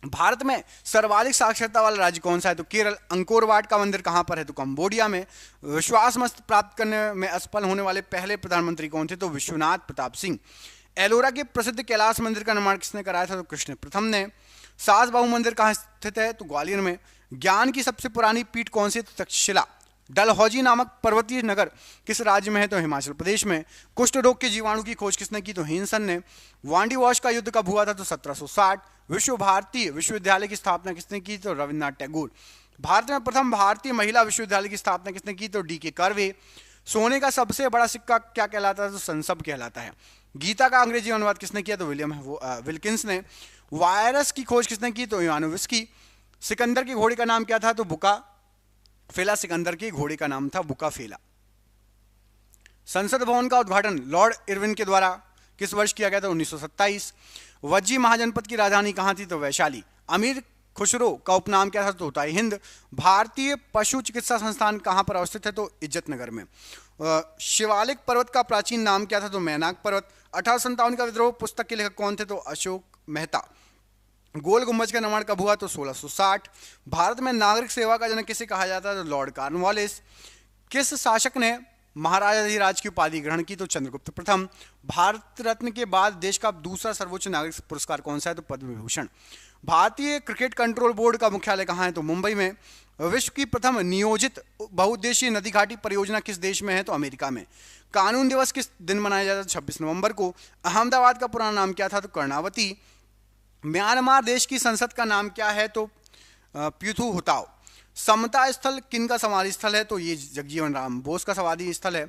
भारत में सर्वाधिक साक्षरता वाला राज्य कौन सा है? तो केरल। अंकोर वाट का मंदिर कहां पर है? तो कंबोडिया में। विश्वास मत प्राप्त करने में असफल होने वाले पहले प्रधानमंत्री कौन थे? तो विश्वनाथ प्रताप सिंह। एलोरा के प्रसिद्ध कैलाश मंदिर का निर्माण किसने कराया था? तो कृष्ण प्रथम ने। सास बाहू मंदिर कहां स्थित है? तो ग्वालियर में। ज्ञान की सबसे पुरानी पीठ कौन सी? तो तक्षशिला। डलहौजी नामक पर्वतीय नगर किस राज्य में है? तो हिमाचल प्रदेश में। कुष्ठ रोग के जीवाणु की खोज किसने की? तो हेनसन ने। वांडी वॉश का युद्ध कब हुआ था? तो 1760। विश्व भारती विश्वविद्यालय की स्थापना किसने की? तो रविन्द्रनाथ टैगोर। भारत में प्रथम भारतीय महिला विश्वविद्यालय की स्थापना किसने की? तो डी.के. कर्वे। सोने का सबसे बड़ा सिक्का क्या कहलाता है? तो संसब कहलाता है। गीता का अंग्रेजी अनुवाद किसने किया? तो विल्किंस ने। वायरस की खोज किसने की? तो इवानोविस्की। सिकंदर के घोड़े का नाम क्या था? तो बुका फेला। सिकंदर के घोड़े का नाम था बुका फेला। संसद भवन का उद्घाटन लॉर्ड इरविन के द्वारा किस वर्ष किया गया था? 1927। वज्जी महाजनपद की राजधानी कहां थी? तो वैशाली। अमीर खुसरो का उपनाम क्या था? तो तोताई हिंद। भारतीय पशु चिकित्सा संस्थान कहां पर अवस्थित है? तो इज्जत नगर में। शिवालिक पर्वत का प्राचीन नाम क्या था? तो मैनाक पर्वत। 1857 का विद्रोह पुस्तक के लेखक कौन थे? तो अशोक मेहता। गोल गुंबज का निर्माण कब हुआ? तो 1660। भारत में नागरिक सेवा का जनक किसे कहा जाता है? तो लॉर्ड कॉर्नवालिस। किस शासक ने महाराजाधिराज की उपाधि ग्रहण की? तो चंद्रगुप्त प्रथम। भारत रत्न के बाद देश का दूसरा सर्वोच्च नागरिक पुरस्कार कौन सा है? तो पद्म विभूषण। भारतीय क्रिकेट कंट्रोल बोर्ड का मुख्यालय कहाँ है? तो मुंबई में। विश्व की प्रथम नियोजित बहुउद्देशीय नदी घाटी परियोजना किस देश में है? तो अमेरिका में। कानून दिवस किस दिन मनाया जाता है? 26 नवंबर को। अहमदाबाद का पुराना नाम क्या था? तो कर्णावती। म्यांमार देश की संसद का नाम क्या है? तो प्यूथू हुताओ। समता स्थल किन का समाधि स्थल है? तो ये जगजीवन राम बोस का समाधि स्थल है।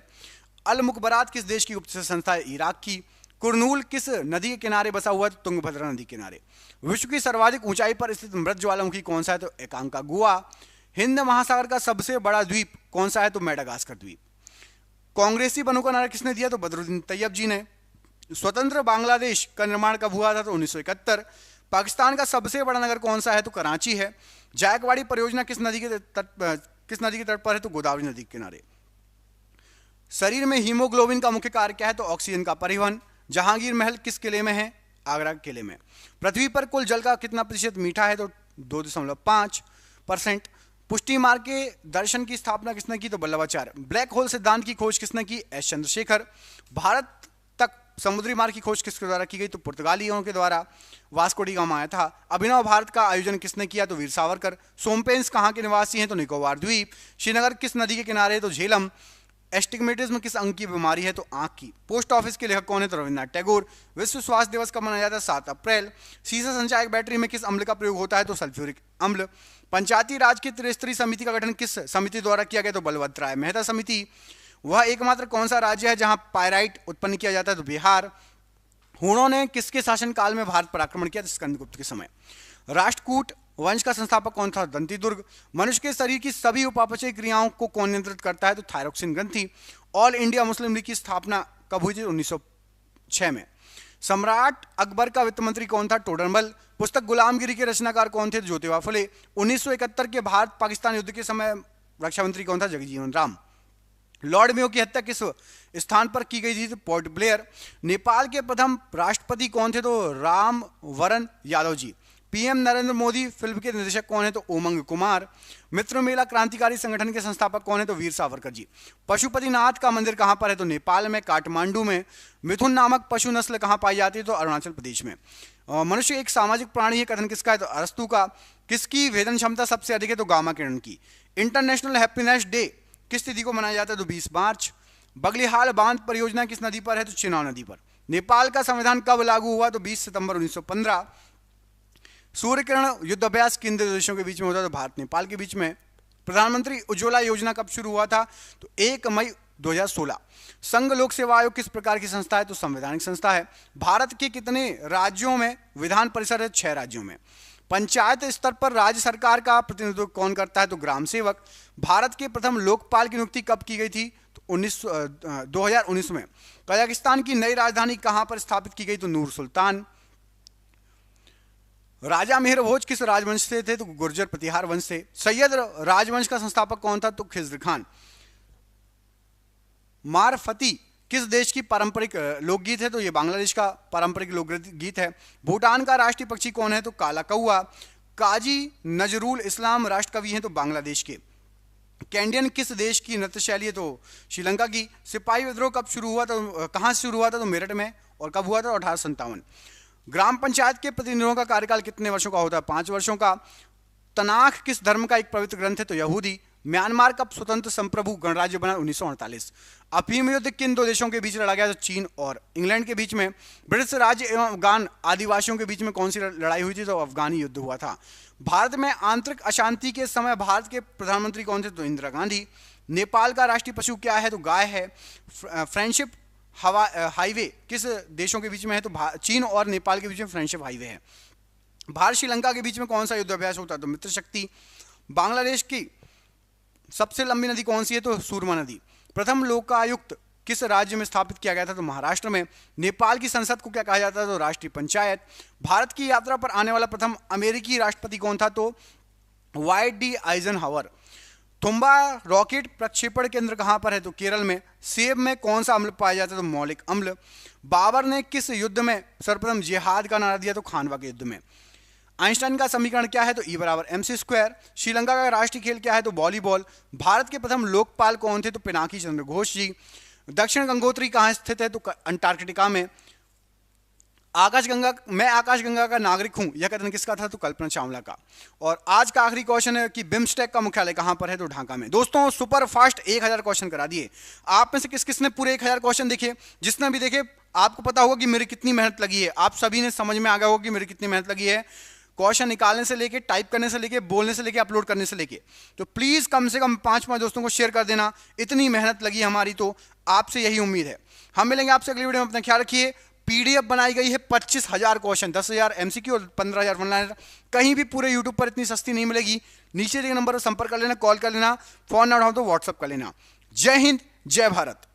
अल मुखबरात किस देश की गुप्त संस्था है? इराक की। कुरनूल किस नदी के किनारे बसा हुआ है? तो तुंगभद्रा नदी के किनारे। विश्व की सर्वाधिक ऊंचाई पर स्थित मृत ज्वालामुखी कौन सा है? तो एकांका गुआ। हिंद महासागर का सबसे बड़ा द्वीप कौन सा है? तो मेडागास्कर द्वीप। कांग्रेसी बनों का नारा किसने दिया? तो बदरुद्दीन तैयब जी ने। स्वतंत्र बांग्लादेश का निर्माण कब हुआ था? तो 1971। पाकिस्तान का सबसे बड़ा नगर कौन सा है? तो कराची है। जायकवाड़ी परियोजना किस नदी के तट पर है? तो गोदावरी नदी के किनारे। शरीर में हीमोग्लोबिन का मुख्य कार्य क्या है? तो ऑक्सीजन का परिवहन। जहांगीर महल किस किले में है? आगरा किले में। पृथ्वी पर कुल जल का कितना प्रतिशत मीठा है? तो 2.5%। पुष्टि मार्ग के दर्शन की स्थापना किसने की? तो वल्लभाचार्य। ब्लैक होल सिद्धांत की खोज किसने की? एस चंद्रशेखर। भारत तक समुद्री मार्ग की खोज किसके द्वारा की गई? तो पुर्तगालियों के द्वारा। वास्को डी गामा आया था। अभिनव भारत का आयोजन किसने किया? तो वीर सावरकर। सोमपेंस कहाँ के निवासी हैं? तो निकोबार द्वीप। श्रीनगर किस नदी के किनारे है? तो झेलम। एस्टिग्मेटिज्म किस अंग की बीमारी है? तो आंख की। पोस्ट ऑफिस के लेखक कौन है? तो रविन्द्रनाथ टैगोर। विश्व स्वास्थ्य दिवस कब मनाया जाता है? 7 अप्रैल। सीसा संचायक बैटरी में किस अम्ल का प्रयोग होता है? तो सल्फ्यूरिक अम्ल। पंचायती राज की त्रिस्तरीय समिति का गठन किस समिति द्वारा किया गया? तो बलभद्र राय मेहता समिति। वह एकमात्र कौन सा राज्य है जहां पायराइट उत्पन्न किया जाता है? तो बिहार। हूणों ने किसके शासनकाल में भारत पर आक्रमण किया? स्कंदगुप्त के समय। राष्ट्रकूट वंश का संस्थापक कौन था? दंतीदुर्ग। मनुष्य के शरीर की सभी उपापचय क्रियाओं को कौन नियंत्रित करता है? तो थायरोक्सिन ग्रंथि। ऑल इंडिया मुस्लिम लीग की स्थापना कब हुई थी? 1906 में। सम्राट अकबर का वित्त मंत्री कौन था? टोडरमल। पुस्तक गुलामगिरी के रचनाकार कौन थे? ज्योतिबा फुले। 1971 के भारत पाकिस्तान युद्ध के समय रक्षा मंत्री कौन था? जगजीवन राम। लॉर्ड मेयो की हत्या किस स्थान पर की गई थी? तो पोर्ट ब्लेयर। नेपाल के प्रथम राष्ट्रपति कौन थे? तो राम वरण यादव जी। पीएम नरेंद्र मोदी फिल्म के निर्देशक कौन है? तो उमंग कुमार। मित्र मेला क्रांतिकारी संगठन के संस्थापक कौन है? तो वीर सावरकर जी। पशुपतिनाथ का मंदिर कहां पर है? तो नेपाल में, काठमांडू में। मिथुन नामक पशु नस्ल कहां पाई जाती है? तो अरुणाचल प्रदेश में। मनुष्य एक सामाजिक प्राणी है, कथन किसका है? तो अरस्तु का। किसकी वेदन क्षमता सबसे अधिक है? तो गामा किरण की। इंटरनेशनल हैप्पीनेस डे किस तिथि को मनाया जाता है? तो 20 मार्च। बगलिहाल बांध परियोजना किस नदी पर है? तो चिनाब नदी पर। नेपाल का संविधान कब लागू हुआ? तो 20 सितंबर 1915। सूर्य किरण युद्ध अभ्यास किन दो देशों के बीच में होता है? तो भारत नेपाल के बीच में। प्रधानमंत्री उज्ज्वला योजना कब शुरू हुआ था? तो 1 मई 2016। संघ लोक सेवा आयोग किस प्रकार की संस्था है? तो संवैधानिक संस्था है। भारत के कितने राज्यों में विधान परिषद है? 6 राज्यों में। पंचायत स्तर पर राज्य सरकार का प्रतिनिधित्व कौन करता है? तो ग्राम सेवक। भारत के प्रथम लोकपाल की नियुक्ति कब की गई थी? तो 2019 में। कजाकिस्तान की नई राजधानी कहां पर स्थापित की गई? तो नूर सुल्तान। राजा मेहर भोज किस राजवंश से थे? तो गुर्जर प्रतिहार वंश से। सैयद राजवंश का संस्थापक कौन था? तो खिज्र खान। मारफती किस देश की पारंपरिक लोकगीत है? तो ये बांग्लादेश का पारंपरिक लोकगीत है। भूटान का राष्ट्रीय पक्षी कौन है? तो काला कौआ। काजी नजरुल इस्लाम राष्ट्र कवि हैं? तो बांग्लादेश के। कैंडियन किस देश की नृत्य शैली है? तो श्रीलंका की। सिपाही विद्रोह कब शुरू हुआ? तो कहां से शुरू हुआ था? तो मेरठ में। और कब हुआ था? 1857। ग्राम पंचायत के प्रतिनिधियों का कार्यकाल कितने वर्षों का होता है? 5 वर्षों का। तनाख किस धर्म का एक पवित्र ग्रंथ है? तो यहूदी। म्यांमार कब स्वतंत्र संप्रभु गणराज्य बना? 1948। अफीम युद्ध किन दो देशों के बीच लड़ा गया? तो चीन और इंग्लैंड के बीच में। ब्रिटिश राज्य एवं अफगान आदिवासियों के बीच में कौन सी लड़ाई हुई थी? तो अफगानी युद्ध हुआ था। भारत में आंतरिक अशांति के समय भारत के प्रधानमंत्री कौन थे? तो इंदिरा गांधी। नेपाल का राष्ट्रीय पशु क्या है? तो गाय है। फ्रेंडशिप हाईवे किस देशों के बीच में है? तो चीन और नेपाल के बीच में फ्रेंडशिप हाईवे है। भारत श्रीलंका के बीच में कौन सा युद्ध अभ्यास होता है? तो मित्र शक्ति। बांग्लादेश की सबसे लंबी नदी कौन सी है? तो सूरमा नदी। प्रथम लोकायुक्त किस राज्य में स्थापित किया गया था? तो महाराष्ट्र में। नेपाल की संसद को क्या कहा जाता है? तो राष्ट्रीय पंचायत। भारत की यात्रा पर आने वाला प्रथम अमेरिकी राष्ट्रपति कौन था? तो वाइट डी आइजनहावर। तुम्बा रॉकेट प्रक्षेपण केंद्र कहां पर है? तो केरल में। सेब में कौन सा अम्ल पाया जाता है? तो मौलिक अम्ल। बाबर ने किस युद्ध में सर्वप्रथम जिहाद का नारा दिया? तो खानवा के युद्ध में। आइंस्टाइन का समीकरण क्या है? तो E = mc²। श्रीलंका का राष्ट्रीय खेल क्या है? तो वॉलीबॉल। भारत के प्रथम लोकपाल कौन थे? तो पिनाकी चंद्र घोष जी। दक्षिण गंगोत्री कहां स्थित है? तो अंटार्कटिका में। मैं आकाशगंगा का नागरिक हूं, यह कथन किसका था? तो कल्पना चावला का। और आज का आखिरी क्वेश्चन है कि बिम्स्टेक का मुख्यालय कहां पर है? तो ढाका में। दोस्तों सुपर फास्ट 1000 क्वेश्चन करा दिए। आप में से किस किसने पूरे 1000 क्वेश्चन देखे? जिसने भी देखे आपको पता होगा कि मेरी कितनी मेहनत लगी है। आप सभी ने समझ में आ गया होगा कि मेरी कितनी मेहनत लगी है। क्वेश्चन निकालने से लेके, टाइप करने से लेके, बोलने से लेके, अपलोड करने से लेके। तो प्लीज कम से कम 5 दोस्तों को शेयर कर देना। इतनी मेहनत लगी हमारी, तो आपसे यही उम्मीद है। हम मिलेंगे आपसे अगली वीडियो में। अपना ख्याल रखिए। पीडीएफ बनाई गई है 25,000 क्वेश्चन, 10,000 एमसीक्यू और 15,000 वन लाइनर। कहीं भी पूरे यूट्यूब पर इतनी सस्ती नहीं मिलेगी। नीचे दिए नंबर पर संपर्क कर लेना, कॉल कर लेना, फोन ना उठाओ तो व्हाट्सअप कर लेना। जय हिंद, जय भारत।